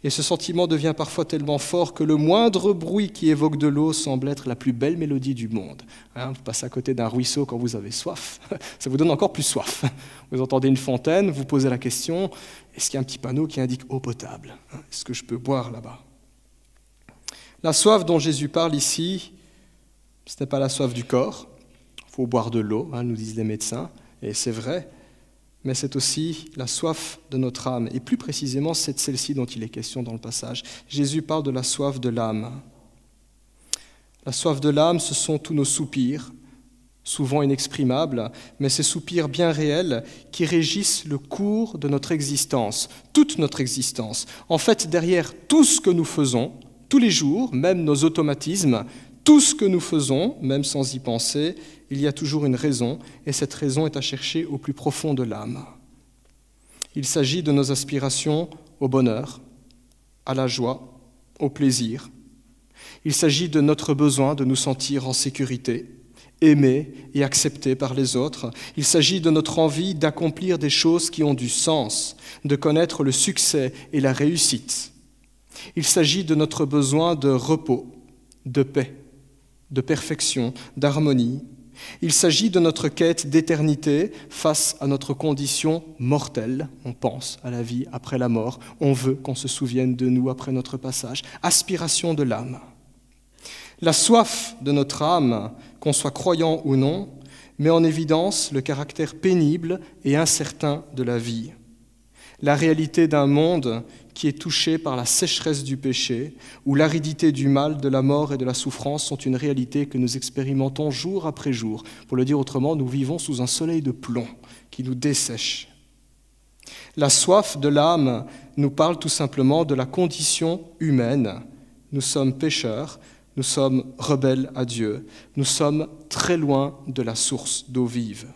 Et ce sentiment devient parfois tellement fort que le moindre bruit qui évoque de l'eau semble être la plus belle mélodie du monde. Vous passez à côté d'un ruisseau quand vous avez soif, ça vous donne encore plus soif. Vous entendez une fontaine, vous posez la question, est-ce qu'il y a un petit panneau qui indique eau potable? Est-ce que je peux boire là-bas? La soif dont Jésus parle ici, ce n'est pas la soif du corps, il faut boire de l'eau, nous disent les médecins, et c'est vrai, mais c'est aussi la soif de notre âme. Et plus précisément, c'est celle-ci dont il est question dans le passage. Jésus parle de la soif de l'âme. La soif de l'âme, ce sont tous nos soupirs, souvent inexprimables, mais ces soupirs bien réels qui régissent le cours de notre existence, toute notre existence. En fait, derrière tout ce que nous faisons, tous les jours, même nos automatismes, tout ce que nous faisons, même sans y penser, il y a toujours une raison, et cette raison est à chercher au plus profond de l'âme. Il s'agit de nos aspirations au bonheur, à la joie, au plaisir. Il s'agit de notre besoin de nous sentir en sécurité, aimés et acceptés par les autres. Il s'agit de notre envie d'accomplir des choses qui ont du sens, de connaître le succès et la réussite. Il s'agit de notre besoin de repos, de paix, de perfection, d'harmonie. Il s'agit de notre quête d'éternité face à notre condition mortelle. On pense à la vie après la mort. On veut qu'on se souvienne de nous après notre passage. Aspiration de l'âme. La soif de notre âme, qu'on soit croyant ou non, met en évidence le caractère pénible et incertain de la vie. La réalité d'un monde qui est touché par la sécheresse du péché, où l'aridité du mal, de la mort et de la souffrance sont une réalité que nous expérimentons jour après jour. Pour le dire autrement, nous vivons sous un soleil de plomb qui nous dessèche. La soif de l'âme nous parle tout simplement de la condition humaine. Nous sommes pécheurs, nous sommes rebelles à Dieu, nous sommes très loin de la source d'eau vive.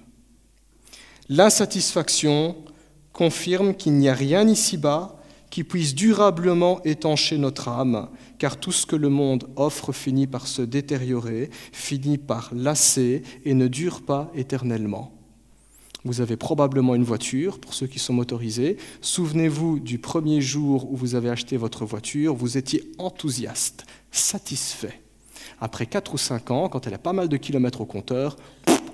L'insatisfaction confirme qu'il n'y a rien ici-bas qui puisse durablement étancher notre âme, car tout ce que le monde offre finit par se détériorer, finit par lasser et ne dure pas éternellement. Vous avez probablement une voiture, pour ceux qui sont motorisés. Souvenez-vous du premier jour où vous avez acheté votre voiture, vous étiez enthousiaste, satisfait. Après 4 ou 5 ans, quand elle a pas mal de kilomètres au compteur,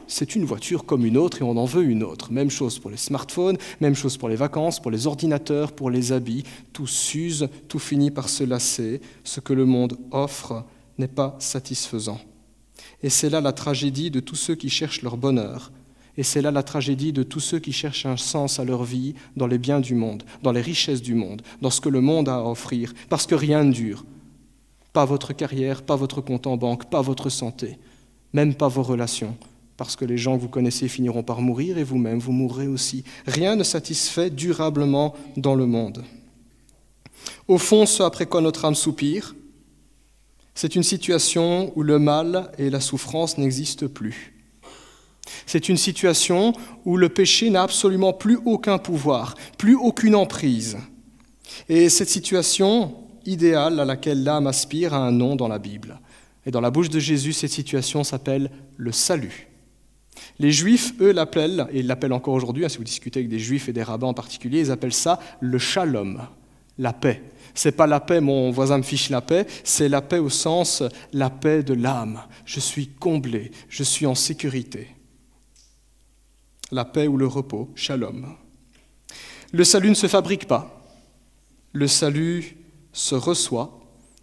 c'est une voiture comme une autre et on en veut une autre. Même chose pour les smartphones, même chose pour les vacances, pour les ordinateurs, pour les habits. Tout s'use, tout finit par se lasser. Ce que le monde offre n'est pas satisfaisant. Et c'est là la tragédie de tous ceux qui cherchent leur bonheur. Et c'est là la tragédie de tous ceux qui cherchent un sens à leur vie dans les biens du monde, dans les richesses du monde, dans ce que le monde a à offrir, parce que rien ne dure. Pas votre carrière, pas votre compte en banque, pas votre santé, même pas vos relations, parce que les gens que vous connaissez finiront par mourir et vous-même, vous mourrez aussi. Rien ne satisfait durablement dans le monde. Au fond, ce après quoi notre âme soupire, c'est une situation où le mal et la souffrance n'existent plus. C'est une situation où le péché n'a absolument plus aucun pouvoir, plus aucune emprise. Et cette situation idéale à laquelle l'âme aspire a un nom dans la Bible. Et dans la bouche de Jésus, cette situation s'appelle le salut. Les Juifs, eux, l'appellent, et ils l'appellent encore aujourd'hui, si vous discutez avec des Juifs et des rabbins en particulier, ils appellent ça le shalom, la paix. C'est pas la paix, mon voisin me fiche la paix, c'est la paix au sens la paix de l'âme. Je suis comblé, je suis en sécurité. La paix ou le repos, shalom. Le salut ne se fabrique pas. Le salut se reçoit.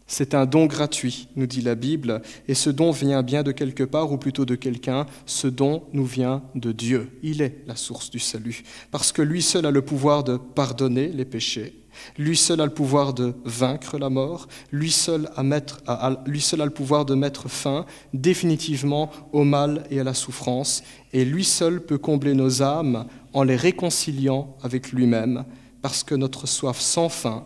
C'est un don gratuit, nous dit la Bible, et ce don vient bien de quelque part, ou plutôt de quelqu'un. Ce don nous vient de Dieu. Il est la source du salut, parce que lui seul a le pouvoir de pardonner les péchés. Lui seul a le pouvoir de vaincre la mort, lui seul a le pouvoir de mettre fin définitivement au mal et à la souffrance, et lui seul peut combler nos âmes en les réconciliant avec lui-même, parce que notre soif sans fin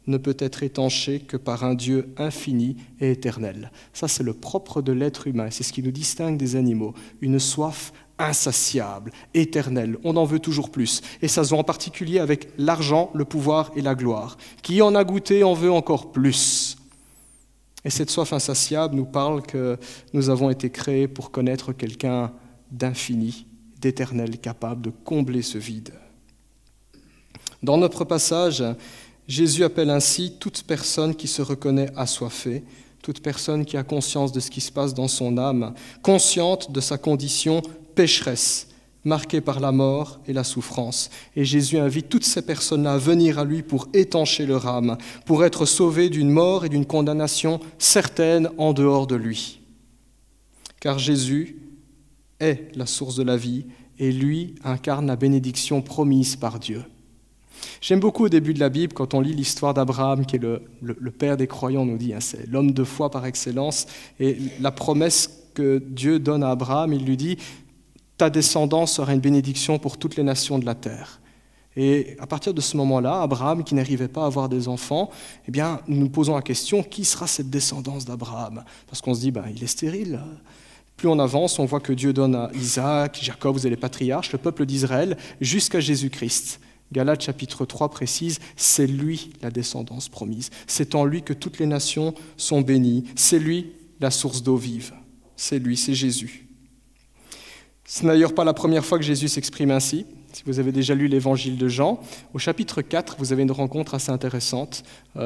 ne peut être étanchée que par un Dieu infini et éternel. Ça, c'est le propre de l'être humain, c'est ce qui nous distingue des animaux, une soif insatiable, éternelle, on en veut toujours plus. Et ça se voit en particulier avec l'argent, le pouvoir et la gloire. Qui en a goûté en veut encore plus. Et cette soif insatiable nous parle que nous avons été créés pour connaître quelqu'un d'infini, d'éternel, capable de combler ce vide. Dans notre passage, Jésus appelle ainsi toute personne qui se reconnaît assoiffée, toute personne qui a conscience de ce qui se passe dans son âme, consciente de sa condition pécheresse, marquée par la mort et la souffrance. Et Jésus invite toutes ces personnes-là à venir à lui pour étancher leur âme, pour être sauvées d'une mort et d'une condamnation certaine en dehors de lui. Car Jésus est la source de la vie et lui incarne la bénédiction promise par Dieu. J'aime beaucoup au début de la Bible, quand on lit l'histoire d'Abraham, qui est le père des croyants, on nous dit, c'est l'homme de foi par excellence, et la promesse que Dieu donne à Abraham, il lui dit « Ta descendance sera une bénédiction pour toutes les nations de la terre ». Et à partir de ce moment-là, Abraham, qui n'arrivait pas à avoir des enfants, eh bien, nous nous posons la question, qui sera cette descendance d'Abraham ? Parce qu'on se dit, il est stérile. Plus on avance, on voit que Dieu donne à Isaac, Jacob, vous êtes les patriarches, le peuple d'Israël, jusqu'à Jésus-Christ. Galates chapitre 3 précise, c'est lui la descendance promise. C'est en lui que toutes les nations sont bénies. C'est lui la source d'eau vive. C'est lui, c'est Jésus. Ce n'est d'ailleurs pas la première fois que Jésus s'exprime ainsi. Si vous avez déjà lu l'évangile de Jean, au chapitre 4, vous avez une rencontre assez intéressante.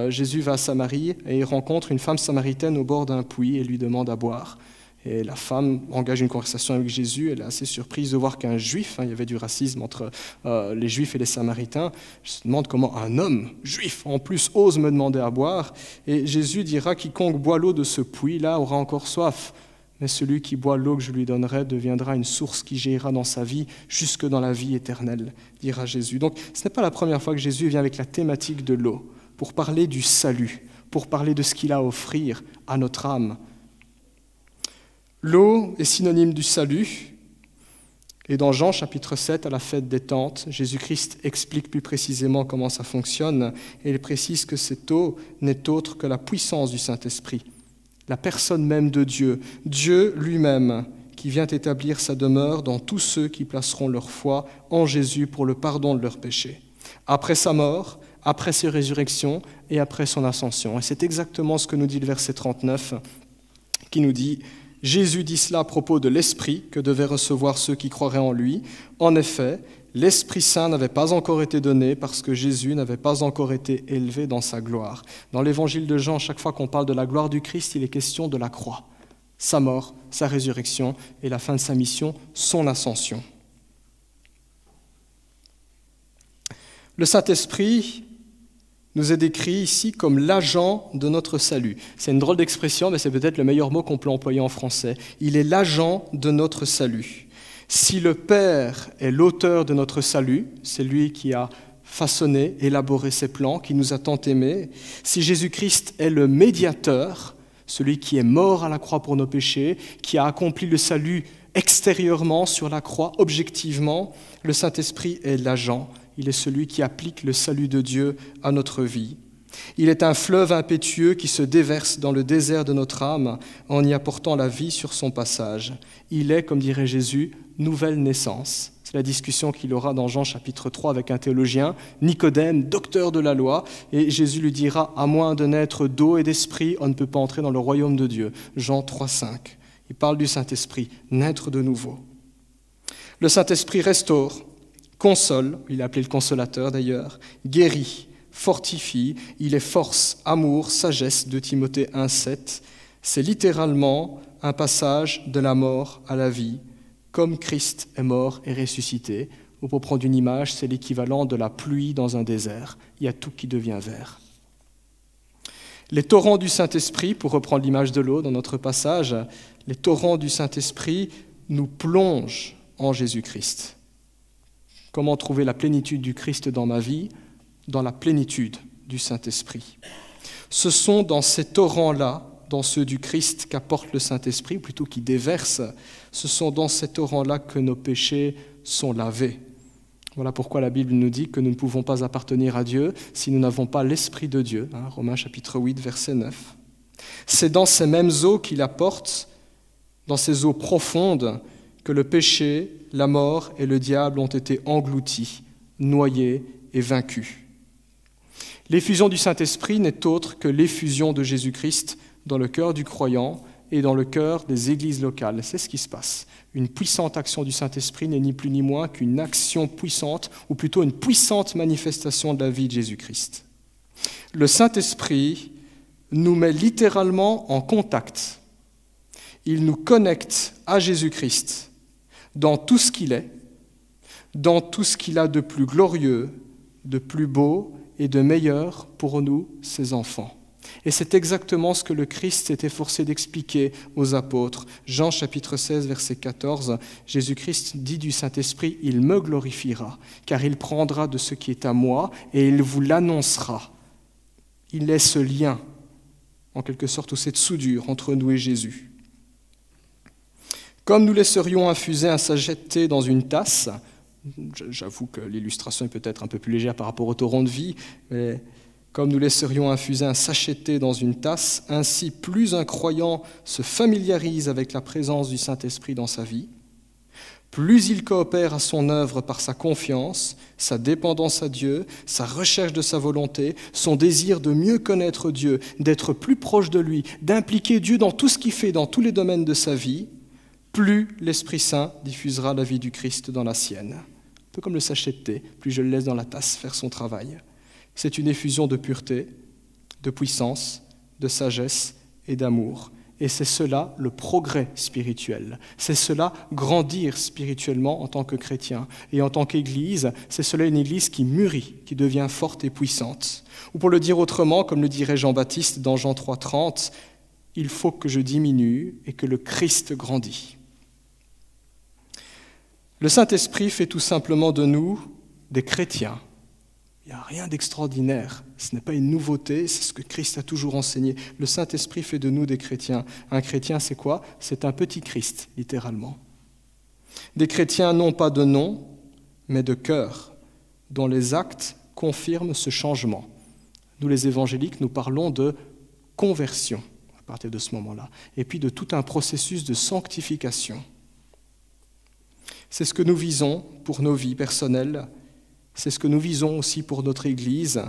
Jésus va à Samarie et il rencontre une femme samaritaine au bord d'un puits et lui demande à boire. Et la femme engage une conversation avec Jésus, elle est assez surprise de voir qu'un juif, il y avait du racisme entre les juifs et les samaritains, je me demande comment un homme juif en plus ose me demander à boire, et Jésus dira, quiconque boit l'eau de ce puits-là aura encore soif, mais celui qui boit l'eau que je lui donnerai deviendra une source qui jaillira dans sa vie jusque dans la vie éternelle, dira Jésus. Donc ce n'est pas la première fois que Jésus vient avec la thématique de l'eau, pour parler du salut, pour parler de ce qu'il a à offrir à notre âme. L'eau est synonyme du salut, et dans Jean chapitre 7, à la fête des tentes, Jésus-Christ explique plus précisément comment ça fonctionne, et il précise que cette eau n'est autre que la puissance du Saint-Esprit, la personne même de Dieu, Dieu lui-même, qui vient établir sa demeure dans tous ceux qui placeront leur foi en Jésus pour le pardon de leurs péchés. Après sa mort, après sa résurrection et après son ascension. Et c'est exactement ce que nous dit le verset 39, qui nous dit Jésus dit cela à propos de l'Esprit que devaient recevoir ceux qui croiraient en lui. En effet, l'Esprit Saint n'avait pas encore été donné parce que Jésus n'avait pas encore été élevé dans sa gloire. Dans l'évangile de Jean, chaque fois qu'on parle de la gloire du Christ, il est question de la croix, sa mort, sa résurrection et la fin de sa mission, son ascension. Le Saint-Esprit nous est décrit ici comme l'agent de notre salut. C'est une drôle d'expression, mais c'est peut-être le meilleur mot qu'on peut employer en français. Il est l'agent de notre salut. Si le Père est l'auteur de notre salut, c'est lui qui a façonné, élaboré ses plans, qui nous a tant aimés. Si Jésus-Christ est le médiateur, celui qui est mort à la croix pour nos péchés, qui a accompli le salut extérieurement sur la croix, objectivement, le Saint-Esprit est l'agent. Il est celui qui applique le salut de Dieu à notre vie. Il est un fleuve impétueux qui se déverse dans le désert de notre âme en y apportant la vie sur son passage. Il est, comme dirait Jésus, nouvelle naissance. C'est la discussion qu'il aura dans Jean chapitre 3 avec un théologien, Nicodème, docteur de la loi, et Jésus lui dira « À moins de naître d'eau et d'esprit, on ne peut pas entrer dans le royaume de Dieu ». Jean 3,5. Il parle du Saint-Esprit, naître de nouveau. Le Saint-Esprit restaure, console, il est appelé le consolateur d'ailleurs, guérit, fortifie, il est force, amour, sagesse, 2 Timothée 1,7. C'est littéralement un passage de la mort à la vie, comme Christ est mort et ressuscité. Ou pour prendre une image, c'est l'équivalent de la pluie dans un désert. Il y a tout qui devient vert. Les torrents du Saint-Esprit, pour reprendre l'image de l'eau dans notre passage, les torrents du Saint-Esprit nous plongent en Jésus-Christ. Comment trouver la plénitude du Christ dans ma vie? Dans la plénitude du Saint-Esprit. Ce sont dans ces torrents-là, dans ceux du Christ qu'apporte le Saint-Esprit, ou plutôt qui déverse, ce sont dans ces torrents-là que nos péchés sont lavés. Voilà pourquoi la Bible nous dit que nous ne pouvons pas appartenir à Dieu si nous n'avons pas l'Esprit de Dieu. Romains chapitre 8, verset 9. C'est dans ces mêmes eaux qu'il apporte, dans ces eaux profondes, que le péché, la mort et le diable ont été engloutis, noyés et vaincus. L'effusion du Saint-Esprit n'est autre que l'effusion de Jésus-Christ dans le cœur du croyant et dans le cœur des églises locales. C'est ce qui se passe. Une puissante action du Saint-Esprit n'est ni plus ni moins qu'une action puissante, ou plutôt une puissante manifestation de la vie de Jésus-Christ. Le Saint-Esprit nous met littéralement en contact. Il nous connecte à Jésus-Christ dans tout ce qu'il est, dans tout ce qu'il a de plus glorieux, de plus beau et de meilleur pour nous, ses enfants. Et c'est exactement ce que le Christ s'est efforcé d'expliquer aux apôtres. Jean chapitre 16, verset 14, Jésus-Christ dit du Saint-Esprit « Il me glorifiera, car il prendra de ce qui est à moi et il vous l'annoncera. » Il est ce lien, en quelque sorte, ou cette soudure entre nous et Jésus. Comme nous laisserions infuser un sachet dans une tasse, j'avoue que l'illustration est peut-être un peu plus légère par rapport au torrent de vie, mais comme nous laisserions infuser un sachet de thé dans une tasse, ainsi plus un croyant se familiarise avec la présence du Saint-Esprit dans sa vie, plus il coopère à son œuvre par sa confiance, sa dépendance à Dieu, sa recherche de sa volonté, son désir de mieux connaître Dieu, d'être plus proche de lui, d'impliquer Dieu dans tout ce qu'il fait, dans tous les domaines de sa vie, plus l'Esprit Saint diffusera la vie du Christ dans la sienne. Un peu comme le sachet de thé, plus je le laisse dans la tasse faire son travail. C'est une effusion de pureté, de puissance, de sagesse et d'amour. Et c'est cela le progrès spirituel. C'est cela grandir spirituellement en tant que chrétien. Et en tant qu'Église, c'est cela une Église qui mûrit, qui devient forte et puissante. Ou pour le dire autrement, comme le dirait Jean-Baptiste dans Jean 3,30, « Il faut que je diminue et que le Christ grandit ». Le Saint-Esprit fait tout simplement de nous des chrétiens. Il n'y a rien d'extraordinaire, ce n'est pas une nouveauté, c'est ce que Christ a toujours enseigné. Le Saint-Esprit fait de nous des chrétiens. Un chrétien, c'est quoi? C'est un petit Christ, littéralement. Des chrétiens non pas de nom, mais de cœur, dont les actes confirment ce changement. Nous, les évangéliques, nous parlons de conversion à partir de ce moment-là, et puis de tout un processus de sanctification. C'est ce que nous visons pour nos vies personnelles. C'est ce que nous visons aussi pour notre Église,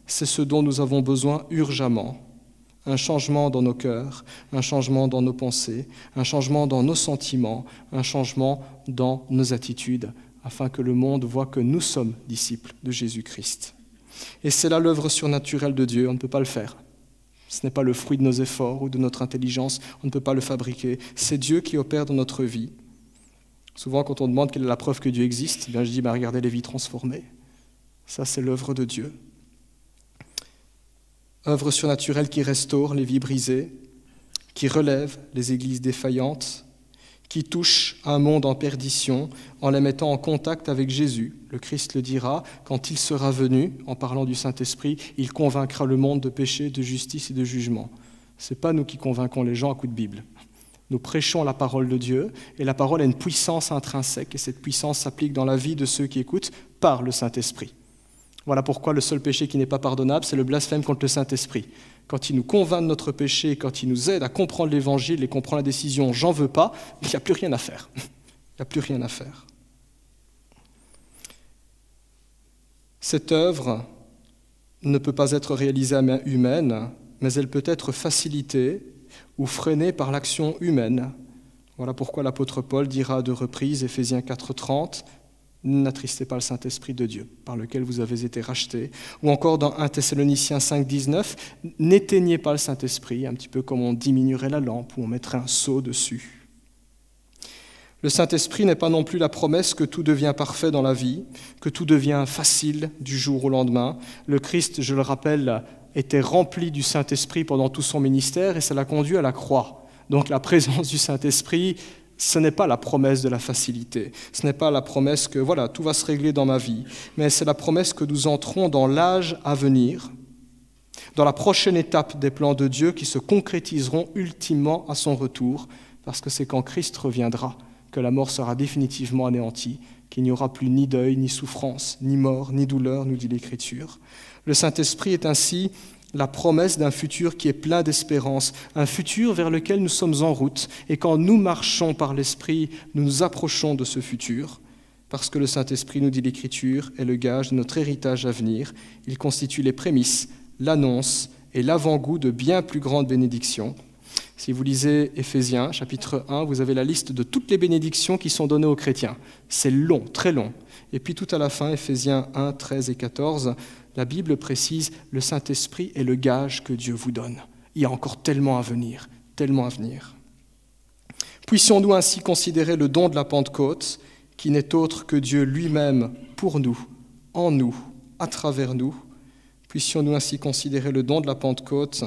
c'est ce dont nous avons besoin urgemment, un changement dans nos cœurs, un changement dans nos pensées, un changement dans nos sentiments, un changement dans nos attitudes, afin que le monde voie que nous sommes disciples de Jésus-Christ. Et c'est là l'œuvre surnaturelle de Dieu, on ne peut pas le faire. Ce n'est pas le fruit de nos efforts ou de notre intelligence, on ne peut pas le fabriquer. C'est Dieu qui opère dans notre vie. Souvent, quand on demande quelle est la preuve que Dieu existe, eh bien, je dis, regardez les vies transformées. Ça, c'est l'œuvre de Dieu. Œuvre surnaturelle qui restaure les vies brisées, qui relève les églises défaillantes, qui touche un monde en perdition en les mettant en contact avec Jésus. Le Christ le dira, quand il sera venu, en parlant du Saint-Esprit, il convaincra le monde de péché, de justice et de jugement. Ce n'est pas nous qui convainquons les gens à coups de Bible. Nous prêchons la parole de Dieu, et la parole a une puissance intrinsèque, et cette puissance s'applique dans la vie de ceux qui écoutent par le Saint-Esprit. Voilà pourquoi le seul péché qui n'est pas pardonnable, c'est le blasphème contre le Saint-Esprit. Quand il nous convainc de notre péché, quand il nous aide à comprendre l'Évangile et comprendre la décision « j'en veux pas », il n'y a plus rien à faire. Il n'y a plus rien à faire. Cette œuvre ne peut pas être réalisée à main humaine, mais elle peut être facilitée ou freinée par l'action humaine. Voilà pourquoi l'apôtre Paul dira à 2 reprises, Éphésiens 4:30, « N'attristez pas le Saint-Esprit de Dieu, par lequel vous avez été rachetés. » Ou encore dans 1 Thessaloniciens 5:19, « N'éteignez pas le Saint-Esprit », un petit peu comme on diminuerait la lampe ou on mettrait un seau dessus. Le Saint-Esprit n'est pas non plus la promesse que tout devient parfait dans la vie, que tout devient facile du jour au lendemain. Le Christ, je le rappelle, était rempli du Saint-Esprit pendant tout son ministère et ça l'a conduit à la croix. Donc la présence du Saint-Esprit, ce n'est pas la promesse de la facilité, ce n'est pas la promesse que voilà, tout va se régler dans ma vie, mais c'est la promesse que nous entrons dans l'âge à venir, dans la prochaine étape des plans de Dieu qui se concrétiseront ultimement à son retour, parce que c'est quand Christ reviendra que la mort sera définitivement anéantie, qu'il n'y aura plus ni deuil, ni souffrance, ni mort, ni douleur, nous dit l'Écriture. Le Saint-Esprit est ainsi la promesse d'un futur qui est plein d'espérance, un futur vers lequel nous sommes en route. Et quand nous marchons par l'Esprit, nous nous approchons de ce futur, parce que le Saint-Esprit, nous dit l'Écriture, est le gage de notre héritage à venir. Il constitue les prémices, l'annonce et l'avant-goût de bien plus grandes bénédictions. Si vous lisez Éphésiens, chapitre 1, vous avez la liste de toutes les bénédictions qui sont données aux chrétiens. C'est long, très long. Et puis tout à la fin, Éphésiens 1, 13 et 14, la Bible précise « Le Saint-Esprit est le gage que Dieu vous donne ». Il y a encore tellement à venir, tellement à venir. Puissions-nous ainsi considérer le don de la Pentecôte, qui n'est autre que Dieu lui-même pour nous, en nous, à travers nous. Puissions-nous ainsi considérer le don de la Pentecôte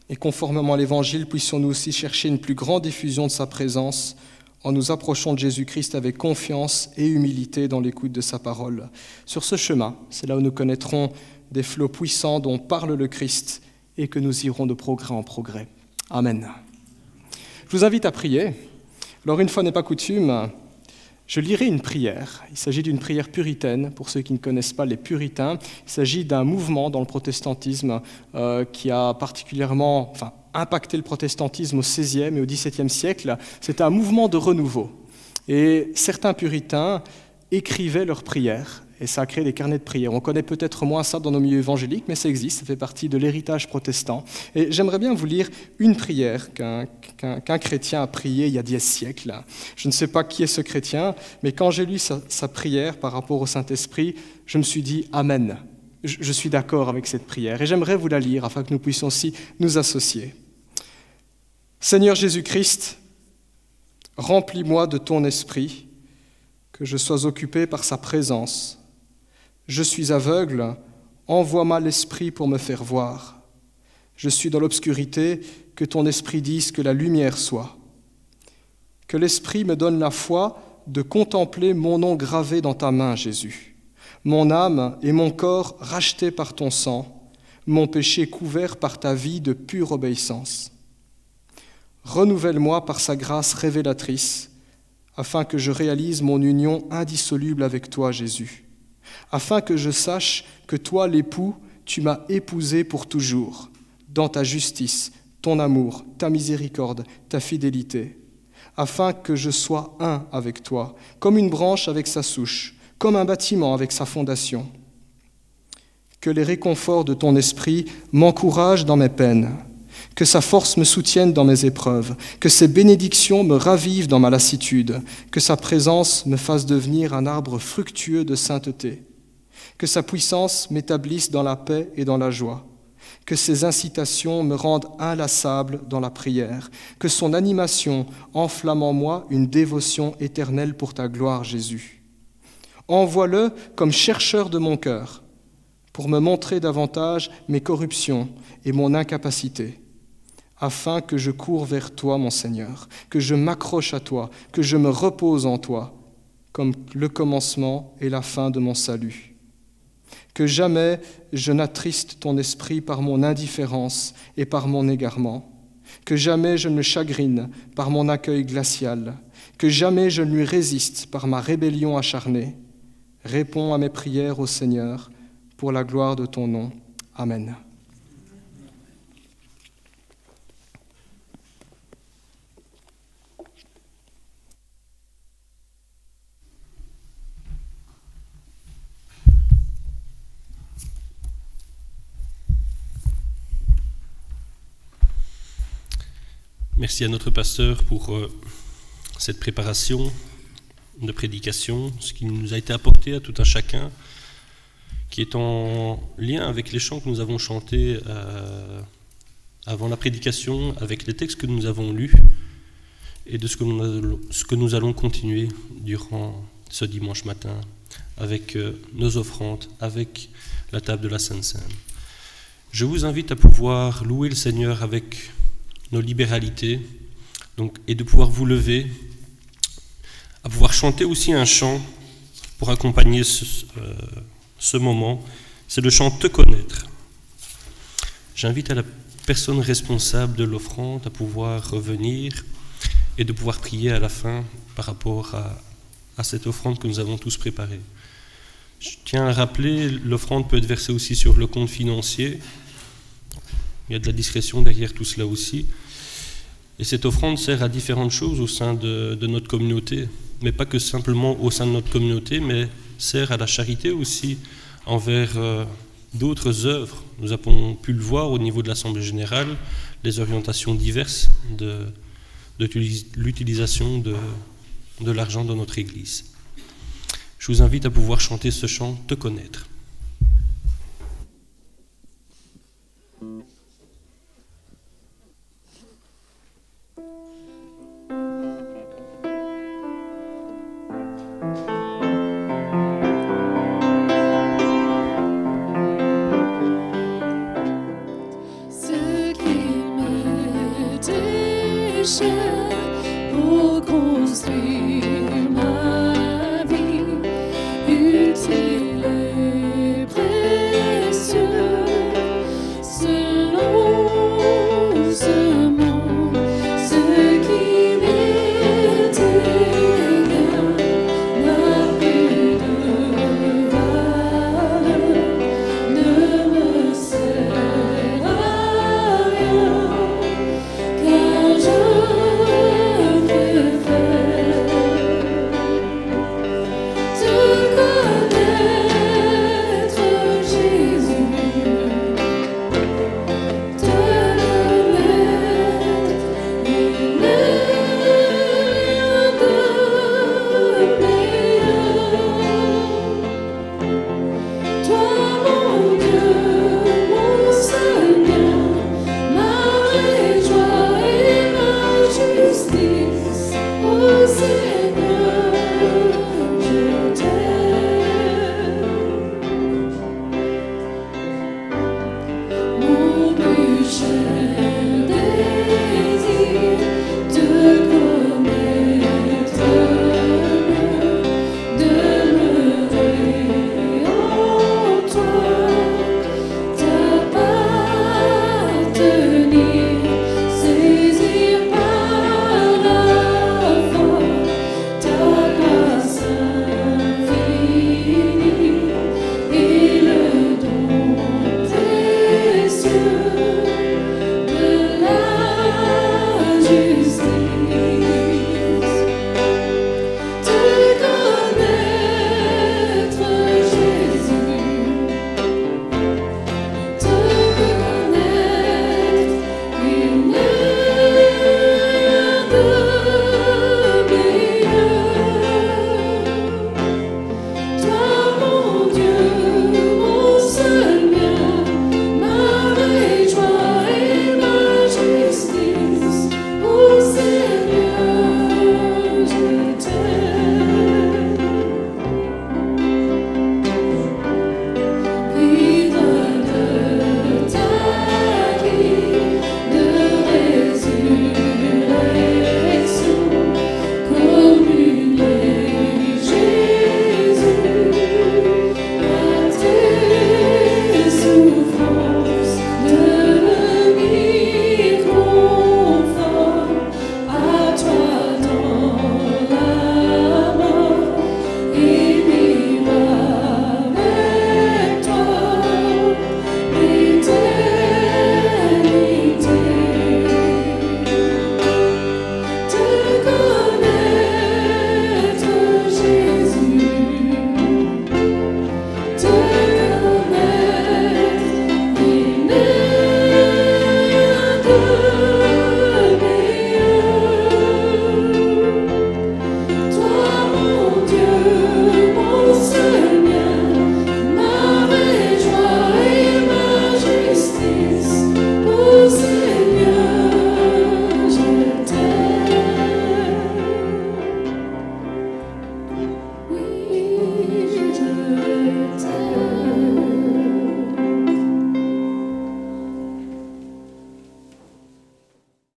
et conformément à l'Évangile, puissions-nous aussi chercher une plus grande diffusion de sa présence en nous approchant de Jésus-Christ avec confiance et humilité dans l'écoute de sa parole. Sur ce chemin, c'est là où nous connaîtrons des flots puissants dont parle le Christ et que nous irons de progrès en progrès. Amen. Je vous invite à prier. Alors, une fois n'est pas coutume, je lirai une prière. Il s'agit d'une prière puritaine. Pour ceux qui ne connaissent pas les puritains, il s'agit d'un mouvement dans le protestantisme qui a particulièrement impacté le protestantisme au XVIe et au XVIIe siècle. C'était un mouvement de renouveau. Et certains puritains écrivaient leurs prières. Et ça a créé des carnets de prières. On connaît peut-être moins ça dans nos milieux évangéliques, mais ça existe, ça fait partie de l'héritage protestant. Et j'aimerais bien vous lire une prière qu'un chrétien a priée il y a 10 siècles. Je ne sais pas qui est ce chrétien, mais quand j'ai lu sa prière par rapport au Saint-Esprit, je me suis dit « Amen ». Je suis d'accord avec cette prière. Et j'aimerais vous la lire afin que nous puissions aussi nous associer. « Seigneur Jésus-Christ, remplis-moi de ton esprit, que je sois occupé par sa présence. Je suis aveugle, envoie-moi l'Esprit pour me faire voir. Je suis dans l'obscurité, que ton Esprit dise que la lumière soit. Que l'Esprit me donne la foi de contempler mon nom gravé dans ta main, Jésus. Mon âme et mon corps rachetés par ton sang, mon péché couvert par ta vie de pure obéissance. Renouvelle-moi par sa grâce révélatrice, afin que je réalise mon union indissoluble avec toi, Jésus. Afin que je sache que toi, l'époux, tu m'as épousé pour toujours, dans ta justice, ton amour, ta miséricorde, ta fidélité, afin que je sois un avec toi, comme une branche avec sa souche, comme un bâtiment avec sa fondation. Que les réconforts de ton esprit m'encouragent dans mes peines, que sa force me soutienne dans mes épreuves, que ses bénédictions me ravivent dans ma lassitude, que sa présence me fasse devenir un arbre fructueux de sainteté, que sa puissance m'établisse dans la paix et dans la joie, que ses incitations me rendent inlassable dans la prière, que son animation enflamme en moi une dévotion éternelle pour ta gloire, Jésus. Envoie-le comme chercheur de mon cœur, pour me montrer davantage mes corruptions et mon incapacité, afin que je cours vers toi, mon Seigneur, que je m'accroche à toi, que je me repose en toi, comme le commencement et la fin de mon salut. Que jamais je n'attriste ton esprit par mon indifférence et par mon égarement, que jamais je ne le chagrine par mon accueil glacial, que jamais je ne lui résiste par ma rébellion acharnée. Réponds à mes prières au Seigneur, pour la gloire de ton nom. Amen. Merci à notre pasteur pour cette préparation de prédication, ce qui nous a été apporté à tout un chacun, qui est en lien avec les chants que nous avons chantés avant la prédication, avec les textes que nous avons lus et de ce que nous allons continuer durant ce dimanche matin avec nos offrandes, avec la table de la Sainte Seine. Je vous invite à pouvoir louer le Seigneur avec nos libéralités, et de pouvoir vous lever, à pouvoir chanter aussi un chant pour accompagner ce moment. C'est le chant « Te connaître ». J'invite à la personne responsable de l'offrande à pouvoir revenir et de pouvoir prier à la fin par rapport à cette offrande que nous avons tous préparée. Je tiens à rappeler, l'offrande peut être versée aussi sur le compte financier. Il y a de la discrétion derrière tout cela aussi. Et cette offrande sert à différentes choses au sein de notre communauté, mais pas que simplement au sein de notre communauté, mais sert à la charité aussi envers d'autres œuvres. Nous avons pu le voir au niveau de l'Assemblée générale, les orientations diverses de l'utilisation de l'argent dans notre Église. Je vous invite à pouvoir chanter ce chant « Te connaître ». Pour construire